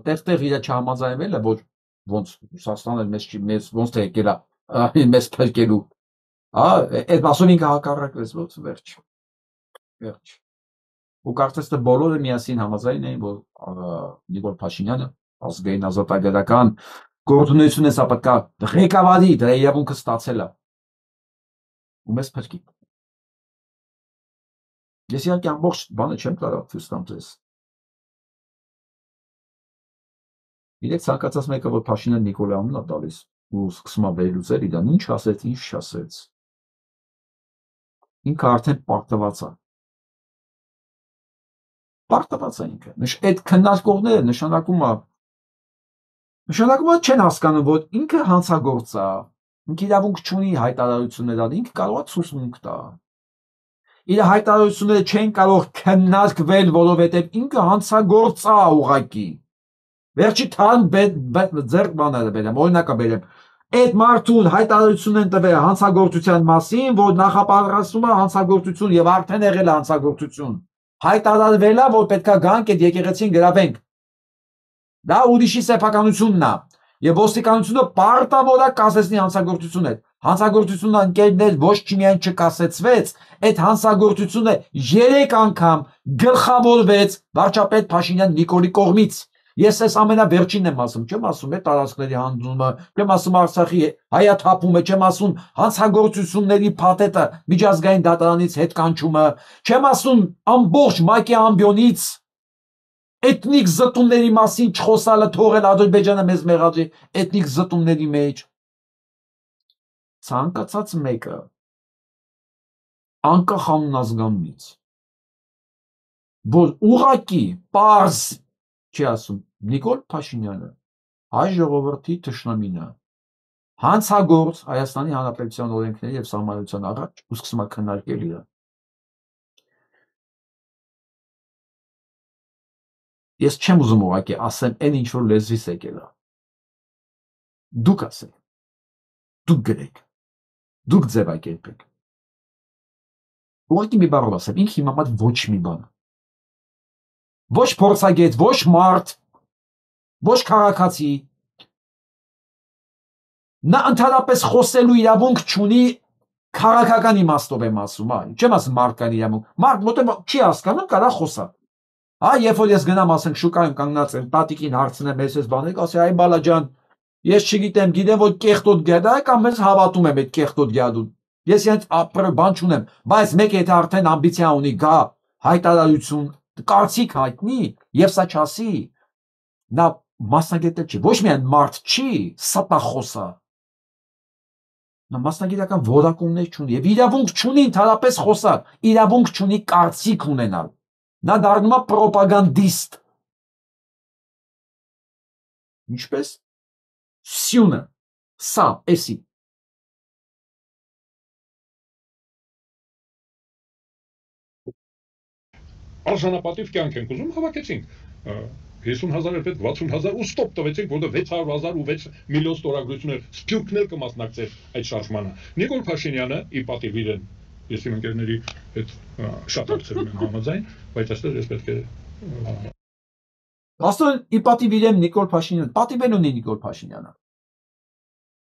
[SPEAKER 1] տեղ իր չհամաձայնվելը, որ ոնց Ռուսաստանը մեզ ոնց թե եկել է մեզ փրկելու։ Այդ մասով ինքը հակառակվեց, ոնց վերջ։ Ու կարծես թե բոլորը միասին համաձայն էին, որ Նիկոլ Փաշինյանը ազգային ազատագրական գործունեությունը սա պետք է ղեկավարի, դրա իրավունքը ստացել է։ Ու մեզ փրկի։ Ես իհարկե ամբողջ բանը չեմ կարող ցույց տամ ձեզ։ Իրեք ցանկացած մեկը որ Փաշինյան Նիկոլի անունն է տալիս ու սկսում է վերլուծել իրան, ինչ ասեց, ինչ չասեց։ Ինքը արդեն պարտված է։ Պարտված է ինքը։ Այդ քննարկողները նշանակում է չեն հասկանում, որ ինքը հանցագործ է, ինքը իրավունք չունի հայտարարություններ տալ, ինքը կարող է ցուցմունք տա։ Իր հայտարարությունները չեն կարող քննարկվել, որովհետև ինքը հանցագործ է ուղղակի։ Վերջի թարմ ձեռք բաները բերեմ, օրինակը բերեմ։ Այդ մարդուն հայտարարություն են տվել հանցագործության մասին, որ նախապատրաստում է հանցագործություն եւ արդեն եղել է հանցագործություն։ Հայտարարվել է, որ պետքա գանք այդ եկեղեցին գրավենք։ Դա ուրիշի սեփականությունն է։ Եվ ոստիկանությունը պարտավոր է կասեցնի հանցագործություն է։ Հանցագործությունը ընկերներ ոչ միայն չկասեցվեց, այդ հանցագործությունը 3 անգամ գլխավորվեց վարչապետ Փաշինյան Նիկոլի կողմից։ Ես այս ամենավերջինն եմ ասում, չեմ ասում է տարածքների հանձնումը, չեմ ասում Արցախի հայաթափումը, չեմ ասում հանցագործությունների փաթեթը միջազգային դատարանից հետ կանչումը, չեմ ասում ամբողջ ՄԱԿ-ի ամբիոնից էթնիկ զտումների մասին չխոսալը թողել Ադրբեջանը մեզ մեղադրի էթնիկ զտումների մեջ։ Ցանկացած մեկը անկախ անունազգանունից որ ուղղակի պարզ չի ասում Նիկոլ Փաշինյանը հայ ժողովրդի թշնամին է, հանցագործ Հայաստանի Հանրապետության օրենքների եւ սահմանության առաջ ու սկսում է քննարկել իրը։ Ես չեմ ուզում ուղղակի ասեմ այն ինչ որ լեզվիս եկել է։ Դուք ասեք, դուք գրեք, դուք ձևակերպեք։ Ուղղակի մի բառով ասեմ, ինքը հիմա մատ ոչ մի բան։ Ոչ փորձագետ, ոչ մարդ, ոչ քաղաքացի։ Նա ընդհանրապես խոսելու իրավունք չունի քաղաքական իմաստով եմ ասում, չեմ ասում մարդկային իրավունք։ Մարդ մոտը չի հասկանում, կարա խոսա։ Երբ որ ես գնամ ասենք շուկայում կանգնած եմ, տատիկին հարցնեմ, ես բաներ, ասի այ բալա ջան, ես չգիտեմ, գիտեմ որ կեղտոտ գյադա է կամ ես հավատում եմ այդ կեղտոտ գյադուն։ Ես ինձ բան չունեմ, բայց մեկը եթե արդեն ամբիցիա ունի, գա հայտարարություն, կարծիք հայտնի եւ սա չասի, նա մասնագետ չի, ոչ միայն մարդ չի, ստախոս է։ Նա մասնագիտական որակումներ չունի եւ իրավունք չունի ընդհանրապես խոսալ, իրավունք չունի կարծիք ունենալ։ Նա դառնում է պրոպագանդիստ։ Ինչպես սյունը, սա, էսի։
[SPEAKER 15] Արժանապատիվ կյանք ենք ուզում, հավաքեցինք 50,000 պետք 60,000 ու ստոպ տվեցինք, որտեղ 600,000 ու 6 միլիոն ստորագրություններ սփյուռքներ կմասնակցեր այդ շարժմանը։ Նիկոլ Փաշինյանը ի պատիվ իրեն, ես իմ ընկերների հետ շատ ակցիոն եմ համաձայն, բայց այստեղ ես պետք է
[SPEAKER 1] Աստորեն ի պատիվ իրեն Նիկոլ Փաշինյանը, պատիվ ունի Նիկոլ Փաշինյանը։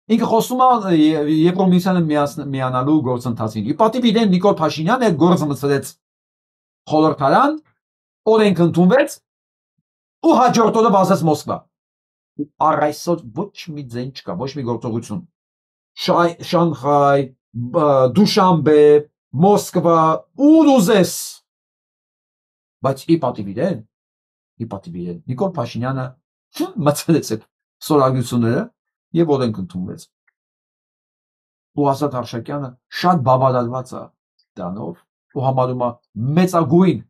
[SPEAKER 1] Ինքը խոսում է Եվրոմիսիանը միանալու գործընթացին։ Ի պատիվ իրեն Նիկոլ Փաշինյանը այդ գործը մտցրեց խորհրդարան, օրենք ընդունվեց ու հաջորդ օրը վազեց Մոսկվա։ Առ այսօր ոչ մի ձեն չկա, ոչ մի գործողություն։ Շանհայ, Դուշանբե, Մոսկվա, ուր ուզես։ Բայց ի պատիվ իրեն Նիկոլ Փաշինյանը մտցրեց այդ սորագրությունները եւ օրենք ընդունվեց։ Ու Ազատ Արշակյանը շատ բավարարված է դրանով ու համարում է մեծագույն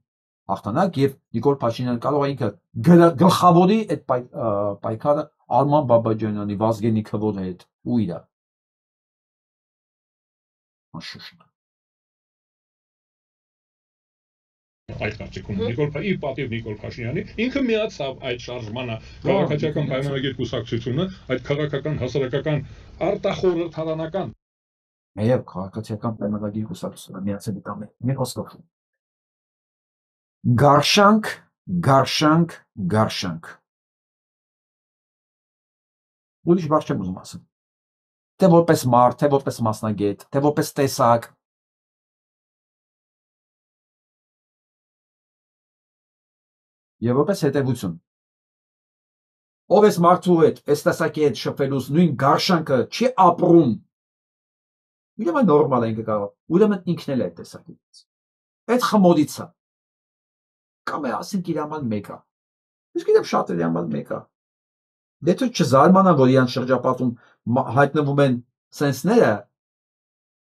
[SPEAKER 1] հաղթանակ եւ Նիկոլ Փաշինյանը կարող է ինքը գլխավորի այդ պայքարը Արման Բաբաջանյանի, Վազգենի Քվոդի հետ ու իրա։ Անշուշտ։
[SPEAKER 15] Այդ կարծիքում ի պատիվ Նիկոլ Փաշինյանի ինքը միացավ այդ շարժմանը, քաղաքացիական պայմանագիր կուսակցությունը, այդ քաղաքական հասարակական արտախորհրդարանական
[SPEAKER 1] Եվ քաղաքացիական պայմանագիր կուսակցությունը միացել է կամ մի խոսքով։ Գարշանք։ Ուրիշ բառ չեմ ուզում ասել։ Թե որպես մարդ, թե որպես մասնագետ, թե որպես տեսակ։ Եվ որպես հետևություն։ Ով էս մարդու հետ, էս տեսակի հետ շփվելուց նույն գարշանքը չի ապրում։ Ուրեմն նորմալ է ինքը կարող։ Ուրեմն ինքն էլ է այդ տեսակից։ այդ խմորից է։ Կամ է ասենք իր համար մեկը։ Իսկ գիտեմ շատերի համար մեկը։ Դե չզարմանա, որ իրան շրջապատում հայտնվում են սենսները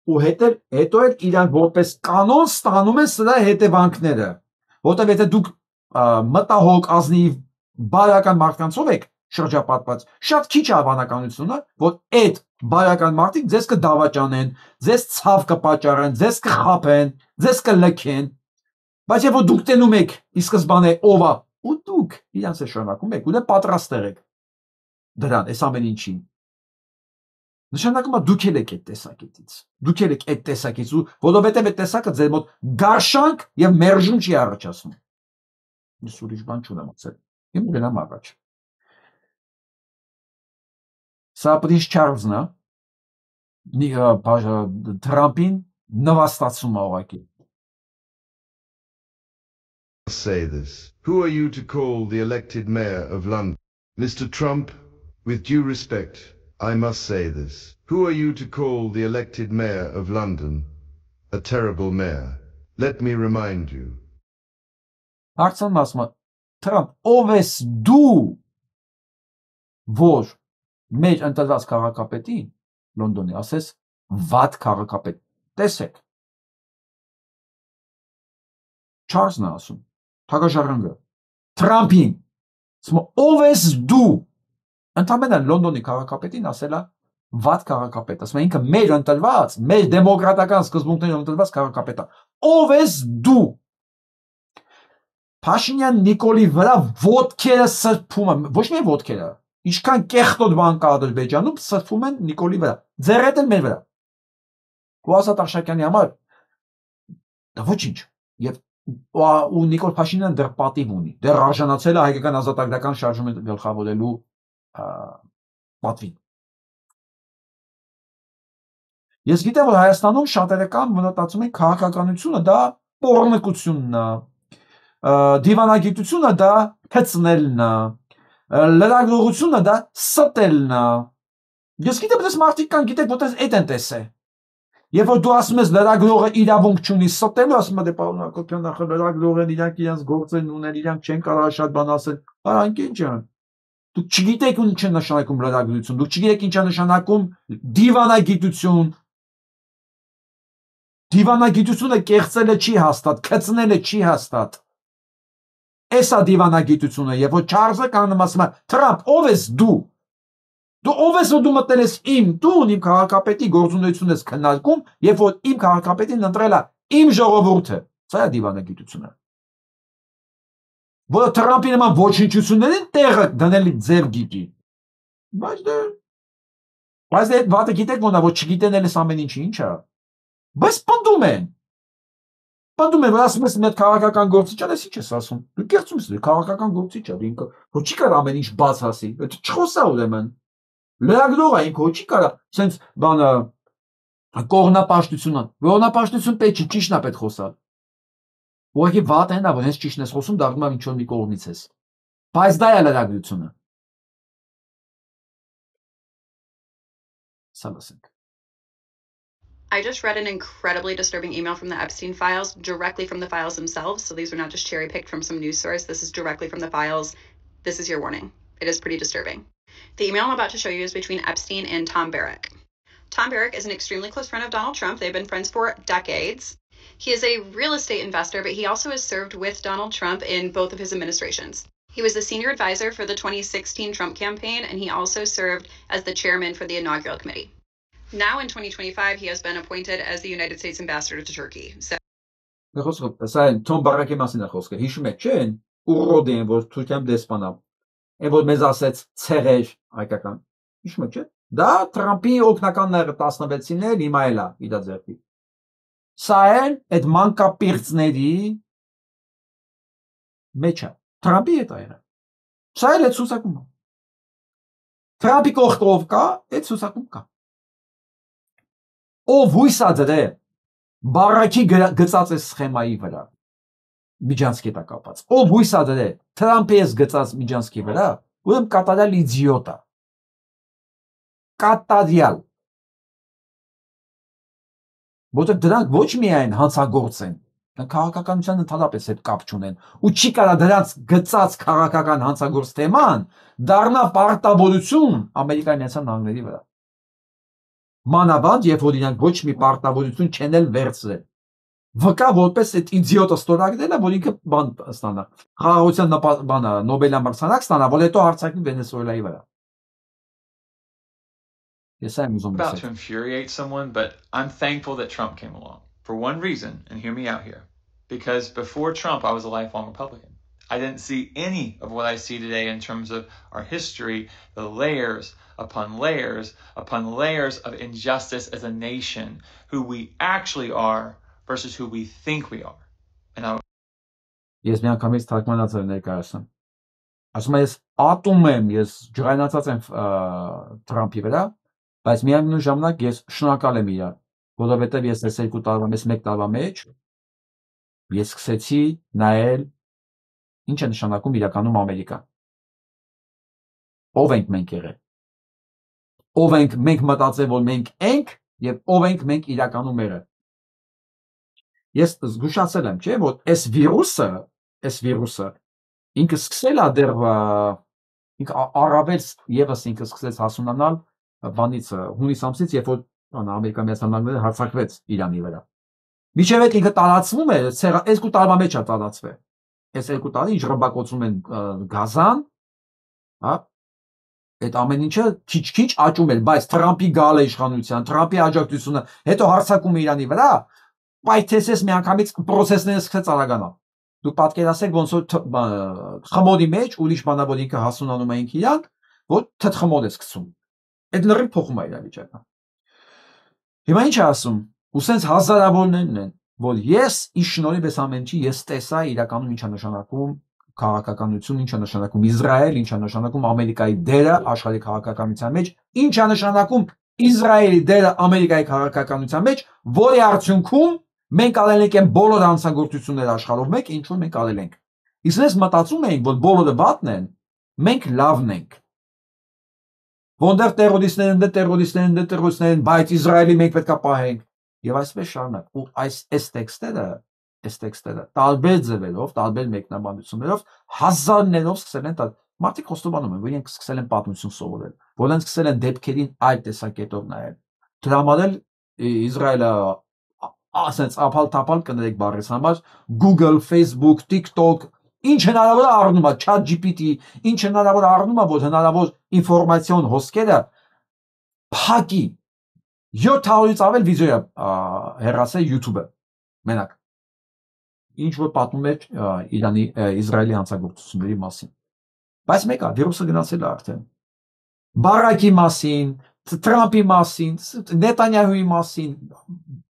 [SPEAKER 1] ու հետո էլ իրան որպես կանոն ստանում են սրա հետևանքները, որտեղ եթե դուք մտահոգ ազնիվ բարական մարդկանցով եք շրջապատված, շատ քիչ է հավանականությունը, որ այդ բարական մարդիկ ձեզ կդավաճանեն, ձեզ ցավ կպատճառեն, ձեզ կխաբեն, ձեզ կլքեն, բայց եթե դուք տենում եք ի սկզբանե ով է, ու դուք իրանց է շարունակում եք ու դե պատրաստ եք դրան, այս ամեն ինչին, նշանակում է դուք եք այդ տեսակետից, դուք եք այդ տեսակից ու որովհետև այդ տեսակը ձեր մոտ գարշանք եւ մերժում չի առաջացնում։ Ես ուրիշ բան չունեմ ասել։ Իմ գնամ առաջ։ Սա Պրինց Չարլզն է, Թրամփին նվաստացում է ուղղակի։
[SPEAKER 17] Say this. Who are you to call the elected mayor of London? Mr. Trump, with due respect, I must say this. Who are you to call the elected mayor of London a terrible mayor? Let me remind you.
[SPEAKER 1] Հարցն ասում է, Թրամփ, ով ես դու, որ մեր ընտրված քաղաքապետին Լոնդոնի ասես վատ քաղաքապետ։ Տեսեք։ Չարլզն է ասում, թագաժառանգը, Թրամփին, ասում է, ով ես դու, ընդհանրապես Լոնդոնի քաղաքապետին ասելա վատ քաղաքապետ, ասում է ինքը մեր ընտրված, մեր դեմոկրատական սկզբունքներով ընտրված քաղաքապետը, ով ես դու։ Փաշինյան Նիկոլի վրա ոտքերը սրբում են, ոչ միայն ոտքերը, ինչքան կեղտոտ բան կա Ադրբեջանում, սրբում են Նիկոլի վրա, ձեռդ են մեր վրա։ Ու Ազատ Աշակյանի համար դա ոչինչ, եւ ու Նիկոլ Փաշինյանը դեռ պատիվ ունի, դեռ արժանացել է հայկական ազատագրական շարժումը գլխավորելու պատվին։ Ես գիտեմ, որ Հայաստանում շատերը կան մտածում են քաղաքականությունը դա պոռնկությունն է, դիվանագիտությունը դա փծնելն է, լրագրողությունը դա ստելն է։ Ես գիտեմ, որ մարդիկ կան, գիտեք, որտես այդ են տեսել։ Երբ որ դու ասում ես լրագրողը իրավունք չունի ստելու, ասում է դե պարոն Հակոբյան, նախ լրագրող են, իրանք իրենց գործերն ունեն, իրանք չեն կարող շատ բան ասել։ Արանք ինչ է։ Դուք չգիտեք ինչ է նշանակում լրագրություն, դուք չգիտեք ինչ է նշանակում դիվանագիտություն։ Դիվանագիտությունը կեղծելը չի հաստատ, քծնելը չի հաստատ։ Էսա դիվանագիտությունը, երբ որ Չարլզը կանում ասում է, Թրամփ, ով ես դու։ Դու ով ես, որ դու մտնել ես իմ տուն, իմ քաղաքապետի գործունեությունն ես քննարկում, երբ որ իմ քաղաքապետին ընտրել է իմ ժողովուրդը։ Սա է դիվանագիտությունը։ Որը Թրամփի նման ոչնչություններին տեղը դնել ձեր գիտի։ Բայց այդ վատը գիտեք ոնա, որ չգիտեն էլ այս ամեն ինչը ինչ է։ Բայց պնդում են։ Պնդում են, որ ասում ես մեծ քաղաքական գործիչ է, ինչ ես ասում։ Դու կեղծում ես, քաղաքական գործիչ է, ինքը որ չի կարող ամեն ինչ բաց ասի։ Չխոսա ուրեմն։ Լրագրող է, ինքը չի կարող, սենց բանը կողմնապաշտությունը։ Կողմնապաշտություն պետք չի, ճիշտն է պետք խոսալ։ Ուղղակի վատ են, որ հենց ճիշտն ես խոսում, դառնում է ինչ-որ մի կողմից ես։ Բայց դա է լրագրությունը։ Սա լսենք։
[SPEAKER 18] I just read an incredibly disturbing email from the Epstein files, directly from the files themselves. So these were not just cherry picked from some news source. This is directly from the files. This is your warning. It is pretty disturbing. The email I'm about to show you is between Epstein and Tom Barrack. Tom Barrack is an extremely close friend of Donald Trump. They've been friends for decades. He is a real estate investor, but he also has served with Donald Trump in both of his administrations. He was the senior advisor for the 2016 Trump campaign, and he also served as the chairman for the inaugural committee. Now in 2025, he has been appointed as the United States ambassador to Turkey. So
[SPEAKER 1] Tom Barrack-ի մասին է խոսքը։ Հիշում եք, չէ՞, ուռոդի են, որ Թուրքիայում դեսպանա։ Այն որ մեզ ասեց ցեղեր հայկական։ Հիշում եք, չէ՞։ Դա Թրամփի օգնականն է 16-ին էլ հիմա էլ է իր ձեռքի։ Սա էլ այդ մանկապիրծների մեջ է։ Թրամփի հետ է։ Սա էլ է ցուսակումը։ Թրամփի կողքով կա, այդ ցուսակում կա։ Ով հույս է դրել Բարակի գծած է սխեմայի վրա Միջանցքի հետ կապված։ Ով հույս է դրել Թրամփի ես գծած Միջանցքի վրա, ուրեմն կատարյալ իդիոտ է։ Կատարյալ։ Որտեղ դրանք ոչ միայն հանցագործ են, Քաղաքականության ընդհանրապես հետ կապ չունեն ու չի կարա դրանց գծած քաղաքական հանցագործ թեման դառնա պարտավորություն Ամերիկայի Միացյալ Նահանգների վրա։ Մանավանդ երբ որ իրանք ոչ մի պարտավորություն չեն էլ վերցրել։ Վկա որպես այդ իդիոտը ստորագրել է, որ ինքը բան ստանա։ Խաղաղության բանը Նոբելյան մրցանակ ստանա, որ հետո հարցակի Վենեսուելայի վրա։ Yes, I'm
[SPEAKER 19] about to infuriate someone, but I'm thankful that Trump came along for one reason, and hear me out here. Because before Trump, I was a lifelong Republican. I didn't see any of what I see today in terms of our history, the layers upon layers upon layers of injustice as a nation, who we actually are versus who we think we are. And I
[SPEAKER 1] Ես միանգամից թարգմանած եմ ներկայացնում։ Ասում եմ ես ատում եմ, ես ջղայնացած եմ Թրամփի վրա, բայց միևնույն ժամանակ ես շնորհակալ եմ իրար, որովհետև ես այս 2 տարվա մեջ, 1 տարվա մեջ ես սկսեցի նայել ինչ է նշանակում իրականում Ամերիկա։ Ով ենք մենք եղել։ Ով ենք մենք մտածել, որ մենք ենք եւ ով ենք մենք իրականում եղել։ Ես զգուշացել եմ, չէ՞, որ այս վիրուսը ինքը սկսել է դեռ ինքը առավել եւս ինքը սկսեց հասունանալ բանից հունիս ամսից, երբ որ Ամերիկայի Միացյալ Նահանգները հարձակվեց Իրանի վրա։ Միջև այդ ինքը տարածվում է, այս 2 տարվա մեջ է տարածվել։ Այս 2 տարի ինչ ռմբակոծում են Գազան, հա, այդ ամեն ինչը քիչ-քիչ աճում էր, բայց Թրամփի գալը իշխանության, Թրամփի աջակցությունը, հետո հարձակումը Իրանի վրա, պայթեցես միանգամից process-ները սկսեց արագանալ։ Դուք պատկերացեք ոնց որ խմորի մեջ ուրիշ բանա որ ինքը հասունանում է ինք իրան, որ թթխմոր է սկսում։ Այդ լրիվ փոխում է իրավիճակը։ Հիմա ինչ ասում, ու սենց հազարավորներն են, որ ես ի շնորհիվ այս ամենի ես տեսա իրականում ինչ է նշանակում քաղաքականություն, ինչ է նշանակում Իսրայել, ինչ է նշանակում Ամերիկայի դերը աշխարհի քաղաքականության մեջ, ինչ է նշանակում Իսրայելի դերը Ամերիկայի քաղաքականության մեջ, որի արդյունքում մենք արել ենք այն բոլոր հանցագործությունները աշխարհով մեկ, ինչ որ մենք արել ենք։ Իսկ ես մտածում էինք, որ բոլորը վատն են, մենք լավն ենք։ Որտեղ տերորիստներն, բայց Իսրայելի մենք պետք է պահենք։ Եվ այսպես շարունակ։ Ու այս տեքստերը տարբեր ձևերով, տարբեր մեկնաբանություններով հազարներով սկսել են մարդիկ խոստովանում են, որ իրենք սկսել են պատմություն սովորել, որ իրենք սկսել են դեպքերին այլ տեսակետով նայել։ Դրա համար էլ Իսրայելը ասենց ափալ-թափալ կներեք բառից համար Google, Facebook, TikTok, ինչ հնարավոր է առնում է ChatGPT, ինչ հնարավոր է առնում է, որ հնարավոր ինֆորմացիոն հոսքերը փակի 700-ից ավել վիդեո հեռացել YouTube-ը մենակ ինչ որ պատմում էր Իրանի Իսրայելի հանցագործությունների մասին բայց մեկը վիրուսը գնացել է արդեն Բարակի մասին Թրամփի մասին Նետանյահուի մասին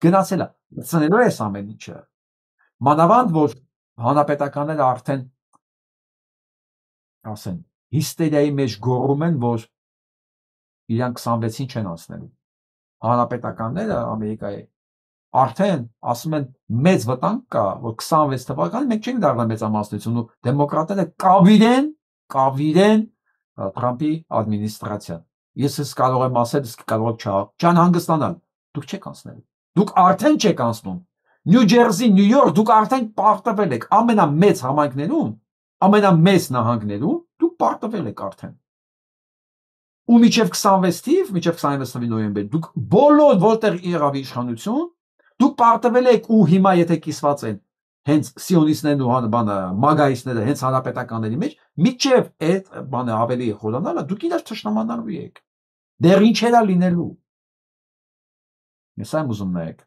[SPEAKER 1] գնացել է ցնելով է ամեն ինչը մանավանդ որ հանրապետականները արդեն ասեն հիստերիայի մեջ գոռում են որ իրանք 26-ին չեն անցնելու հանրապետականները Ամերիկայի արդեն ասում են մեծ վտանգ կա որ 26 թվականին մենք չենք դառնա մեծամասնություն ու դեմոկրատները կավիրեն Թրամփի ադմինիստրացիան ես ես կարող եմ ասել իսկ կարող չան հանգստանալ դուք չեք անցնելու դուք արդեն չեք անցնում Նյու Ջերսի, Նյու Յորք, դուք արդեն պարտվել եք ամենամեծ համայնքներում, ամենամեծ նահանգներում, դուք պարտվել եք արդեն։ Ու մինչև 26 թիվ, մինչև 26 նոյեմբեր, դուք բոլոր որտեղ եղավ իշխանություն, դուք պարտվել եք ու հիմա եթե կիսված են հենց սիոնիստներն ու բանը մագայիստները հենց հանրապետականների մեջ, մինչև այդ բանը ավելի խորանալը, дուք իրար թշնամանալու եք։ Դեռ ինչ էլա լինելու։ Ես եմ ուզում նայեք։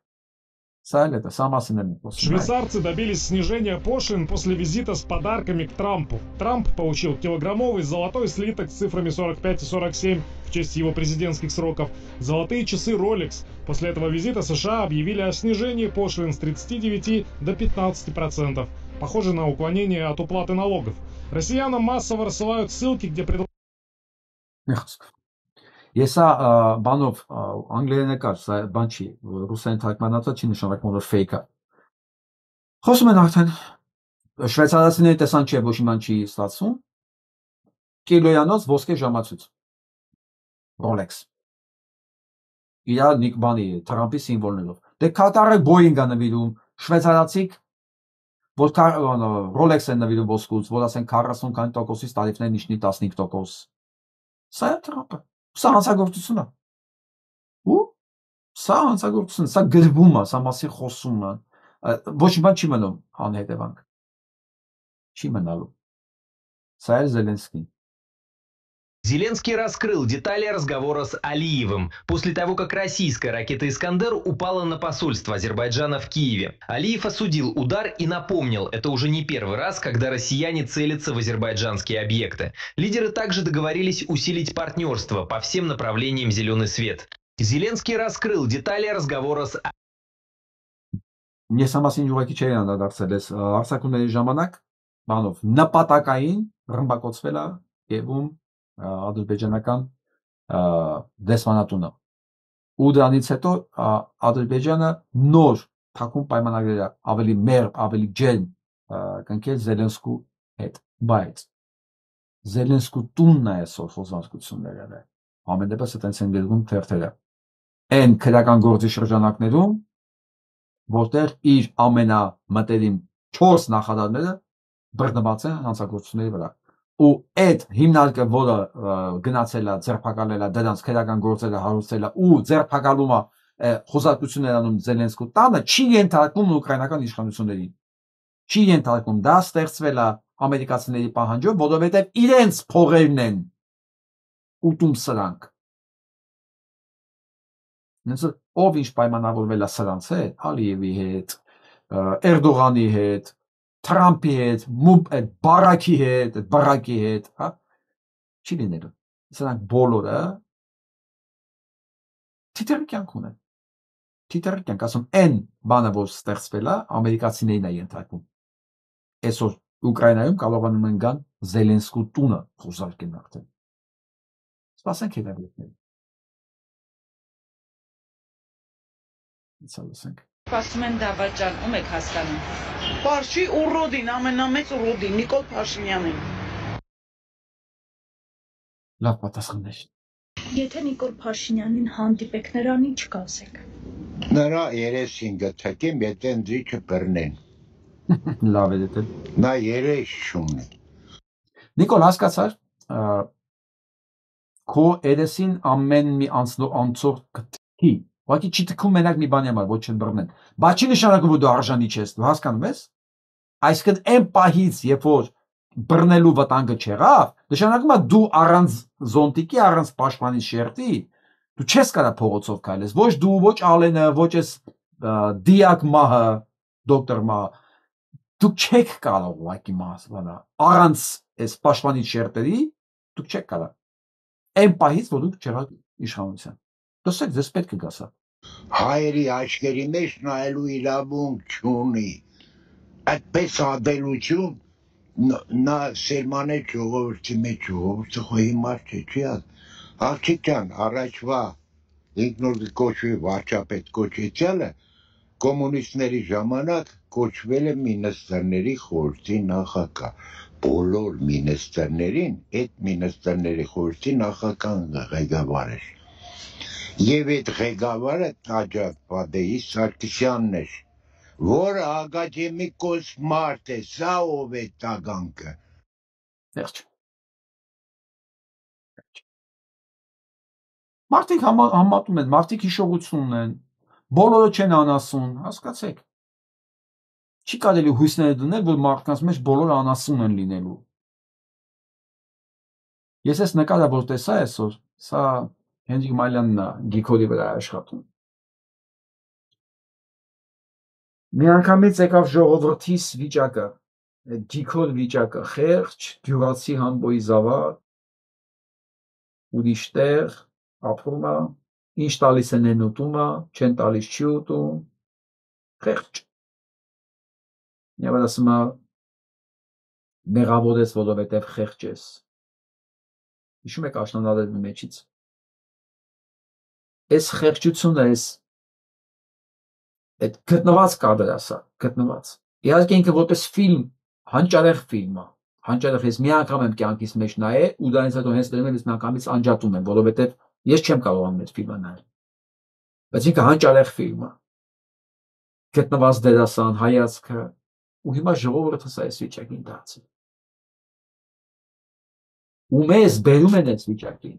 [SPEAKER 20] Швейцарцы добились снижения пошлин после визита с подарками к Трампу. Трамп получил килограммовый золотой слиток с цифрами 45 и 47 в честь его президентских сроков, золотые часы Rolex. После этого визита США объявили о снижении пошлин с 39 до 15%. Похоже на уклонение от уплаты налогов. Россиянам массово рассылают ссылки, где предлагают...
[SPEAKER 1] Եսա բանով անգլերենը կար, սա բան չի, ռուսերեն թարգմանածը չի նշանակում որ fake է։ Խոսում են արդեն շվեյցարացիների տեսան չէ ոչ մի բան չի ստացվում։ Կիլոյանոց ոսկե ժամացույց։ Rolex։ Իրա նիկ բանի Թրամփի սիմվոլներով։ Դե Կատարը Boeing-ը նվիրում, շվեյցարացիք որ Rolex են նվիրում ոսկուց, որ ասեն 40%-ից տարիֆներն իջնի 15%։ Սա է Թրամփը։ Սա հանցագործություն է։ Ու սա հանցագործություն, սա գրվում է, սա մասի խոսում է։ Ոչ մի բան չի մնում անհետևանք։ Չի մնալու։ Սա է Զելենսկին։
[SPEAKER 21] Зеленский раскрыл детали разговора с Алиевым после того, как российская ракета «Искандер» упала на посольство Азербайджана в Киеве. Алиев осудил удар и напомнил, это уже не первый раз, когда россияне целятся в азербайджанские объекты. Лидеры также договорились усилить партнерство по всем направлениям «Зеленый свет». Зеленский раскрыл детали разговора с
[SPEAKER 1] Ես համասին ուղղակի չէի անդրադարձել ես հարցակումների ժամանակ, բանով նպատակային ռմբակոծվել է Կիևում ադրբեջանական դեսպանատունը։ Ու դրանից հետո Ադրբեջանը նոր թաքուն պայմանագրեր ավելի մերբ, ավելի ջերմ կնքել Զելենսկու հետ, բայց Զելենսկու տունն է այսօր խոզանակությունները։ Ամեն դեպս այդպես են գրվում թերթերը։ Այն քրական գործի շրջանակներում, որտեղ իր ամենամտերիմ 4 նախարարները բռնված են հանցագործությունների վրա։ Ու այդ հիմնարկը, որը գնացել է, ձերբակալել է դրանց քրական գործերը հարուցել է ու ձերբակալում է խոզարկություններ անում Զելենսկու տանը, չի ենթարկվում ուկրաինական իշխանություններին։ Չի ենթարկվում, դա ստեղծվել է ամերիկացիների պահանջով, որովհետև իրենց փողերն են ուտում սրանք։ Ով ինչ պայմանավորվել է սրանց հետ, Ալիևի հետ, Էրդողանի հետ, Թրամփի հետ, Բարակի հետ, հա, չի լինելու։ Սրանք բոլորը թիթեռի կյանք ունեն։ Թիթեռի կյանք, ասում, այն բանը, որ ստեղծվել է, ամերիկացիներին է ենթարկվում։ Այսօր Ուկրաինայում կարողանում են գան Զելենսկու տունը խոզարկեն արդեն։ Սպասենք հետևյալները։
[SPEAKER 22] Ասում են դավաճան, ում եք հասկանում։ Պարշի ուռոդին, ամենամեծ ուռոդին, Նիկոլ Փաշինյանին։
[SPEAKER 1] Լավ պատասխաններ։
[SPEAKER 23] Եթե Նիկոլ Փաշինյանին հանդիպեք, նրան ինչ կասեք։
[SPEAKER 24] Նրա երեսին գտակեմ, եթե ընձի չբռնեն։
[SPEAKER 1] Լավ է դե։
[SPEAKER 24] Նա երես չունի։
[SPEAKER 1] Նիկոլ, հասկացար, քո երեսին ամեն մի անցող կտքի Ուղղակի չի թքում մենակ մի բանի համար, ոչ չեն բռնեն։ Բայց չի նշանակում, որ դու արժանի չես, դու հասկանում ես։ Այսինքն այն պահից, երբ որ բռնելու վտանգը չեղավ, նշանակում է դու առանց զոնտիկի, առանց պաշտպանի շերտի, դու չես կարա փողոցով քայլես, ոչ դու, ոչ Ալենը, ոչ այս դիակ մահը, դոկտոր մահը, դուք չեք կարող ուղղակի մասվանա, առանց այս պաշտպանի շերտերի, դուք չեք կարա։ Այն պահից, որ դուք չեղաք իշխանության։ Դասեք, ձեզ պետք է գասա։
[SPEAKER 24] Հայերի աչքերի մեջ նայելու իրավունք չունի։ Այդպես ադելություն նա սերմանե ժողովրդի մեջ ժողովուրդը խո հիմար չէ, չի աղջիկյան, առաջվա ինքնոր կոչվի վարչապետ կոչեցյալը կոմունիստների ժամանակ կոչվել է մինիստրների խորհրդի նախագահ։ Բոլոր մինիստրներին այդ մինիստրների խորհրդի նախագահ ղեկավար էր։ Եվ այդ ղեկավարը Տաճապադեի Սարգսյանն էր, որը ակադեմիկոս մարդ է, սա ով է տագանքը։
[SPEAKER 1] Վերջ։ Մարդիկ համատում են, մարդիկ հիշողություն ունեն, բոլորը չեն անասուն, հասկացեք։ Չի կարելի հույսները դնել, որ մարդկանց մեջ բոլորը անասուն են լինելու։ Ես այս նկարը որ տեսա այսօր, սա Հենրիկ Մալյանն է Գիքոդի վրա աշխատում։ Մի անգամից եկավ ժողովրդիս վիճակը, Գիքոդ վիճակը, խեղճ, գյուղացի համբոյի զավակ, ուրիշ տեղ, ապրում է, ինչ տալիս են են ուտում է, չեն տալիս չի ուտում, խեղճ։ Եվ ասում է, մեղավոր ես, որովհետև խեղճ ես։ Հիշում եք աշնանալերն մեջից։ Այս խեղճությունը, այդ գտնված կադր ասա, գտնված։ Իհարկե ինքը որպես ֆիլմ, հանճարեղ ֆիլմ է, հանճարեղ ես մի անգամ եմ կյանքիս մեջ նայել ու դրանից հետո հենց դրում եմ ես մի անգամից անջատում եմ, որովհետև ես չեմ կարողանում այդ ֆիլմը նայել։ Բայց ինքը հանճարեղ ֆիլմ է։ Գտնված դերասան, հայացքը, ու հիմա ժողովուրդը սա այս վիճակին դարձել։ Ու մեզ բերում են այս վիճակին։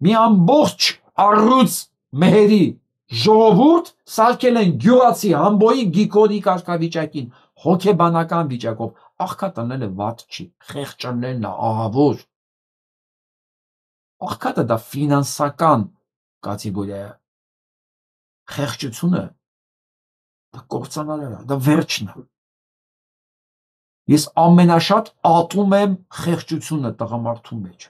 [SPEAKER 1] Մի ամբողջ առյուծ մեհերի ժողովուրդ սարքել են գյուղացի համբոյի գիկորի կարգավիճակին, հոգեբանական վիճակով, աղքատն է վատ չի, խեղճանելն է ահավոր։ Աղքատը դա ֆինանսական կատեգորիա է, խեղճությունը դա կործանարար է, դա վերջն է։ Ես ամենաշատ ատում եմ խեղճությունը տղամարդու մեջ։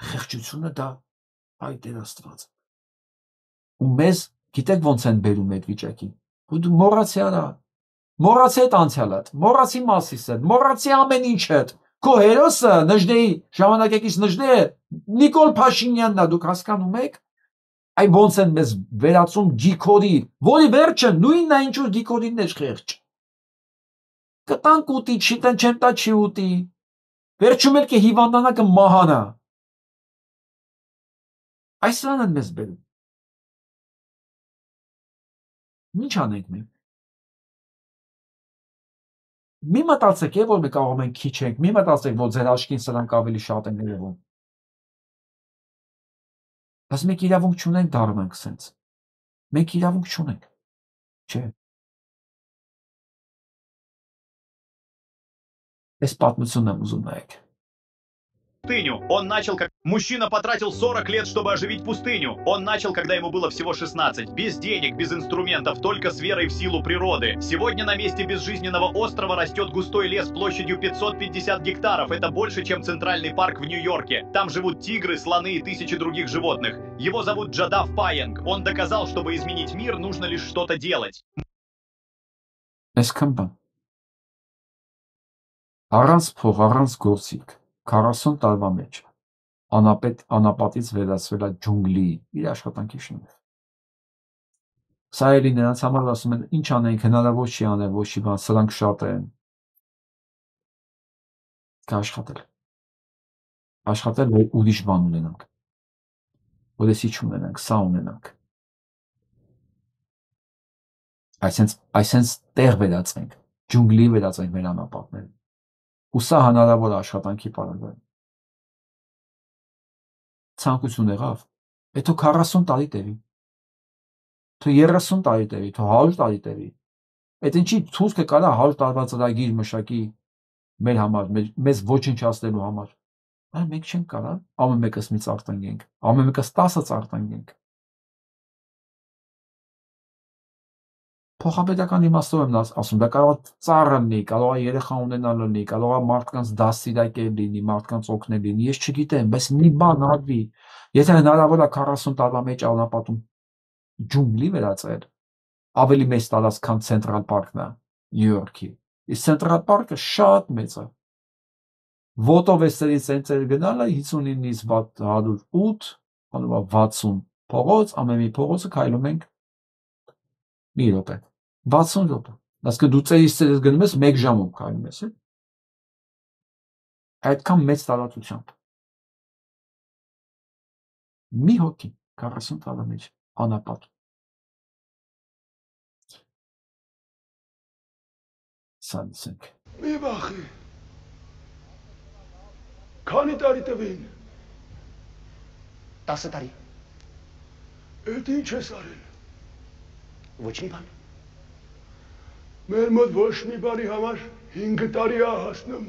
[SPEAKER 1] Խեղճությունը դա այդ էր Աստված։ Ու մեզ գիտեք ոնց են բերում այդ վիճակին։ Ու դու մոռացի արա։ Մոռացի այդ անցյալդ, մոռացի մասիսդ, մոռացի ամեն ինչդ։ Քո հերոսը Նժդեի ժամանակակից Նժդե Նիկոլ Փաշինյանն է, դուք հասկանում եք։ Այ ոնց են մեզ վերածում գիկորի, որի վերջը նույնն է ինչ որ գիկորին է խեղճ։ Կտանք ուտի, չեն տա չի ուտի։ Վերջում էլ կհիվանդանա կմահանա։ Այսրան են մեզ բերում։ Ինչ անենք մենք։ Մի մտածեք, որ մենք կարող ենք քիչ ենք, մի մտածեք, որ ձեր աչքին սրանք ավելի շատ են երևում։ Բայց մենք իրավունք չունենք դառնանք սենց։ Մենք իրավունք չունենք։ Չէ։ Այս պատմությունն եմ ուզում նայեք։
[SPEAKER 3] Пустыню. Он начал как... Мужчина потратил 40 лет, чтобы оживить пустыню. Он начал, когда ему было всего 16. Без денег, без инструментов, только с верой в силу природы. Сегодня на месте безжизненного острова растет густой лес площадью 550 гектаров. Это больше, чем Центральный парк в Нью-Йорке. Там живут тигры, слоны и тысячи других животных. Его зовут Джадав Паянг. Он доказал, чтобы изменить мир, нужно лишь что-то делать.
[SPEAKER 1] Առանց փող, առանց գործիք 40 տարվա մեջ անապատից վերածվել է ջունգլի իր աշխատանքի շնորհիվ։ Սա էլի նրանց համար ասում են ինչ անենք, հնարավոր չի անել, ոչ մի բան, սրանք շատ են։ Կաշխատել։ Աշխատել, որ ուրիշ բան ունենանք։ Որ էսի չունենանք, սա ունենանք։ Այսենց տեղ վերածենք, ջունգլի վերածենք մեր անապատները։ Ու սա հնարավոր է աշխատանքի պարագայում։ Ցանկություն եղավ, հետո 40 տարի տևի, թո 30 տարի տևի, թո 100 տարի տևի։ Այդ ինչի ցույց կկարա 100 տարվա ծրագիր մշակի մեր համար, մեզ ոչնչացնելու համար։ Այլ մենք չենք կարա ամեն մեկս մի ծարտանգենք, ամեն մեկս 10 ծարտանգենք։ Փոխաբերական իմաստով եմ ասում, դա կարող է ծառը լինի, կարող է երեխա ունենալ լինի, կարող է մարդկանց դաստիարակել լինի, մարդկանց օգնել լինի, ես չգիտեմ, բայց մի բան արվի, եթե հնարավոր է 40 տարվա մեջ անապատում ջունգլի վերածել, ավելի մեծ տարածք, քան Ցենտրալ Պարկն է Նյու Յորքի։ Իսկ Ցենտրալ Պարկը շատ մեծ է։ Ոտով էստերից ցենտրեր գնալը 59-ից 108, անվա 60 փողոց, ամեն մի փողոցը քայլում ենք մի րոպե, 60 րոպե։ Ասկա դու ծերից գնում ես 1 ժամում քայլում ես, այդքան մեծ տարածությամբ։ Մի հոգի 40 տարվա մեջ անապատ։ Սանցենք։
[SPEAKER 4] Մի բախի։ Քանի տարի տվին։
[SPEAKER 3] 10 տարի։
[SPEAKER 4] Էդ ինչ ես արել։
[SPEAKER 3] Ոչ մի բան։
[SPEAKER 4] Մեր մոտ ոչ մի բանի համար 5 տարի է հասնում։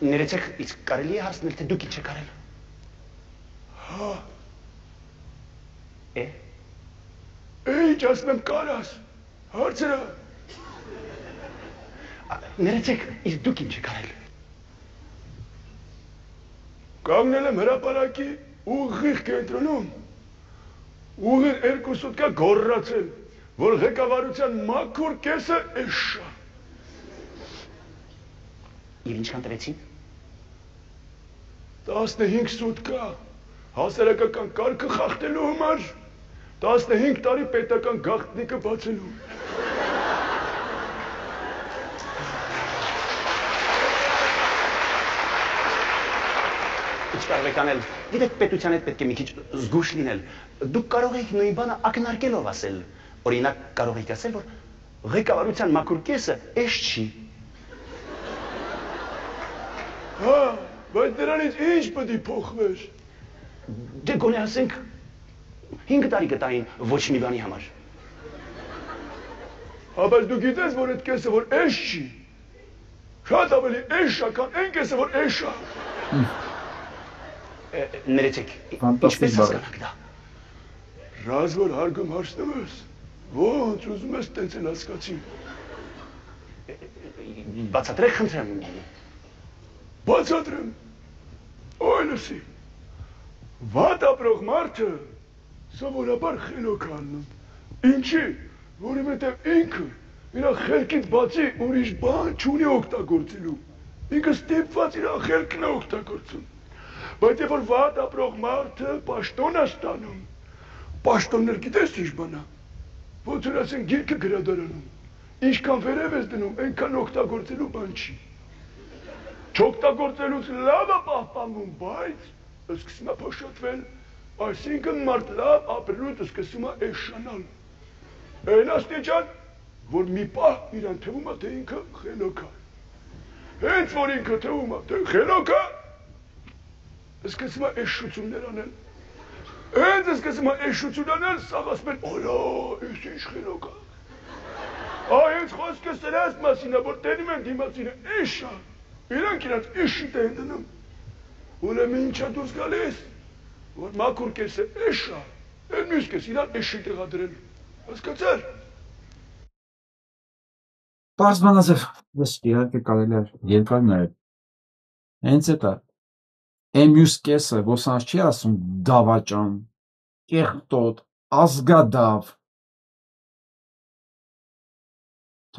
[SPEAKER 3] Ներեցեք, իսկ կարելի է հարցնել, թե դուք ինչ եք արել։
[SPEAKER 4] Հա։ Ինչ ասնեմ կարաս։ Հարցրը։
[SPEAKER 3] Ներեցեք, իսկ դուք ինչ եք արել։
[SPEAKER 4] Կանգնել եմ հրապարակի ուղիղ կենտրոնում։ Ուղիղ 2 սուտկա գոռացել, որ ղեկավարության մաքուր կեսը էշա։
[SPEAKER 3] Եվ ինչքան տվեցին։
[SPEAKER 4] 15 սուտկա հասարակական կարգը խախտելու համար, 15 տարի պետական գաղտնիքը բացելու։
[SPEAKER 3] Ինչ կարող եք անել։ Գիտեք, պետության հետ պետք է մի քիչ զգուշ լինել։ Դուք կարող եք նույն բանը ակնարկելով ասել։
[SPEAKER 5] Օրինակ կարող եք ասել, որ ղեկավարության մաքուր կեսը էս չի։
[SPEAKER 4] Հա, բայց դրանից ինչ պետք է փոխվեր։
[SPEAKER 5] Դե գոնե ասենք 5 տարի կտային ոչ մի բանի համար։
[SPEAKER 4] Բայց դու գիտես, որ այդ կեսը որ էս չի։ Շատ ավելի էս է, քան այն կեսը որ էս է։
[SPEAKER 5] Ներեցեք, ինչպես հասկանանք դա։
[SPEAKER 4] Ռազ որ հարգում հարցնում ես, ոնց ուզում ես տենց էլ հասկացի։
[SPEAKER 5] Բացատրեք խնդրեմ։
[SPEAKER 4] Բացատրեմ։ Օй լսի։ Վատ ապրող մարդը սովորաբար խելոք անում։ Ինչի, որովհետև ինքը իր խելքից բացի ուրիշ բան չունի օգտագործելու։ Ինքը ստիպված իր խելքն է օգտագործում։ Բայց երբ որ վատ ապրող մարդը պաշտոն է ստանում, պաշտոններ գիտես ինչ բան է։ Ոնց որ ասեն գիրքը գրադարանում։ Ինչքան վերև ես դնում, այնքան օգտագործելու բան չի։ Չօգտագործելուց լավ է պահպանվում, բայց սկսում է փոշոտվել, այսինքն մարդ լավ ապրելուց սկսում է էշանալ։ Այն աստիճան, որ մի պահ իրան թվում է, թե ինքը խելոք է։ Հենց որ ինքը թվում է, թե խելոք է, սկսում է էշություններ անել։ Հենց սկսում է էշություն անել, սաղ ասում են, օլա, ես ինչ խելոք է։ Հենց խոսքը սրած մասին է, որ տենում են դիմացինը էշ է։ Իրանք իրաց էշիտ են դնում։ Ուրեմն ինչա դուրս գալիս, որ մաքուր կեսը էշ է, այն մյուս կես իրան էշի տեղադրել։ Հասկացար։
[SPEAKER 1] Պարզ բանազև, ես իհարկե կարելի է երկար նայել։ Հենց էտա, այն մյուս կեսը, որ սանց չի ասում դավաճան, կեղտոտ, ազգադավ,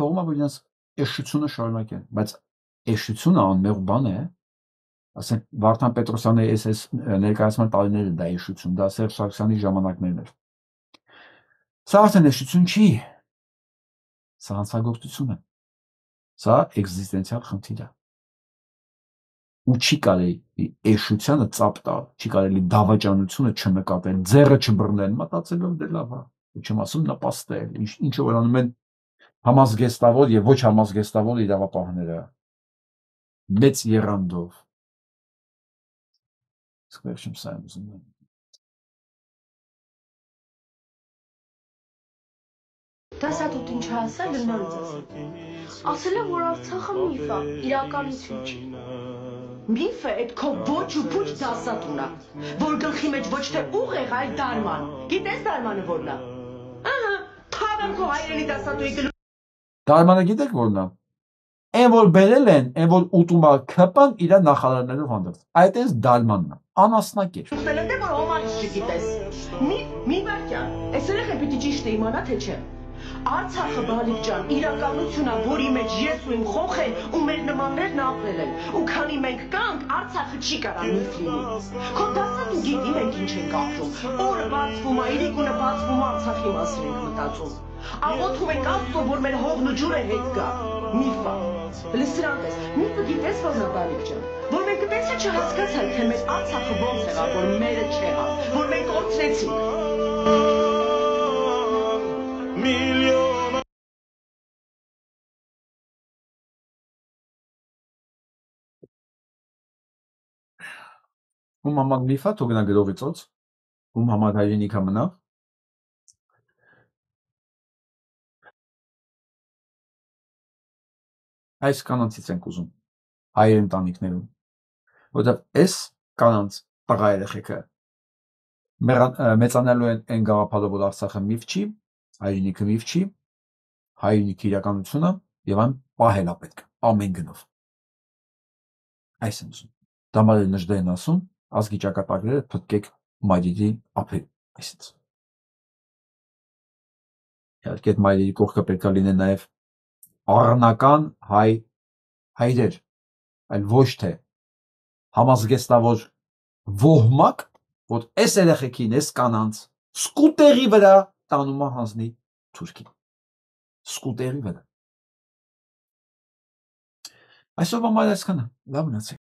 [SPEAKER 1] թողում է, որ իրենց էշությունը շարունակեն, բայց էշությունը անմեղ բան է, ասենք Վարդան Պետրոսյանի SS ներկայացման տարիները դա էշություն, դա Սերժ Սարգսյանի ժամանակներն էր։ Սա արդեն էշություն չի, սա հանցագործություն է, սա էկզիստենցիալ խնդիր է։ Ու չի կարելի էշությանը ծափ տալ, չի կարելի դավաճանությունը չնկատել, ձեռը չբռնել, մտածելով դե լավ է, չեմ ասում նպաստել, ինչը որ անում են համազգեստավոր եւ ոչ համազգեստավոր իրավապահները մեծ եռանդով։ Սկսեմ սա ուզում եմ։
[SPEAKER 16] Դասատուտ ինչ ասել է նորից ասել։ Ասել է, որ Արցախը միֆ է, իրականություն չի։ Միֆը այդ քո ոչ ու փուչ դասատուն է, որ գլխի մեջ ոչ թե ուղեղ, այլ դարման։ Գիտես դարմանը որն է։ Ահա, թավան քո հայրենի դասատուի գլուխ։
[SPEAKER 1] Դարմանը գիտեք որն է։ Այն որ բերել են, այն որ ուտում է ԿՊ-ն իր նախարարներով հանդերձ։ Այդ էս դալմանն է, անասնակեր։
[SPEAKER 16] Ուտել եմ դե որ ոմանց չգիտես։ Մի վարքյան, այս երեխը պիտի ճիշտ է իմանա թե չէ։ Արցախը բալիկ ջան, իրականություն է, որի մեջ ես ու իմ խոխեն ու մեր նմաններն ապրել են։ Ու քանի մենք կանք, Արցախը չի կարա միֆ լինի։ Քո դասատու գիտի մենք ինչ ենք ապրում։ Օրը բացվում է, իրիկունը բացվում Արցախի մասին ենք մտածում։ Աղոթում ենք Աստծո, որ մեր հողն ու ջուրը հետ գա։ Միֆ է։ Լսրանք ես, միֆը գիտես ո՞րն է բալիկ ջան։ Որ մենք այդպես չհասկացանք, թե մեր Արցախը ոնց եղավ, որ մերը չեղավ, որ մենք կորցրեցինք։
[SPEAKER 6] Միլիոն
[SPEAKER 1] Ում համար միֆա թող գնա գրողի ծոց, ում համար հայրենիքա մնա։ Այս կանանցից ենք ուզում, հայր ընտանիքներում, որովհետև այս կանանց տղա երեխեքը մեծանալու են այն գաղափարով, որ Արցախը միֆ չի, հայրենիքը միֆ չի, հայրենիքը իրականությունը եւ այն պահել է պետք ամեն գնով։ Այս եմ ուզում։ Դամարը նժդեն ասում, ազգի ճակատագրերը փտկեք մայրերի ափեր, այսպես։ Իհարկե այդ մայրերի կողքը պետք է լինեն նաեւ առնական հայրեր, այլ ոչ թե համազգեստավոր ոհմակ, որ այս երեխեքին, այս կանանց սկուտերի վրա տանում է հանձնի Թուրքին։ Սկուտերի վրա։ Այսօրվա մայր այսքանը, լավ մնացեք։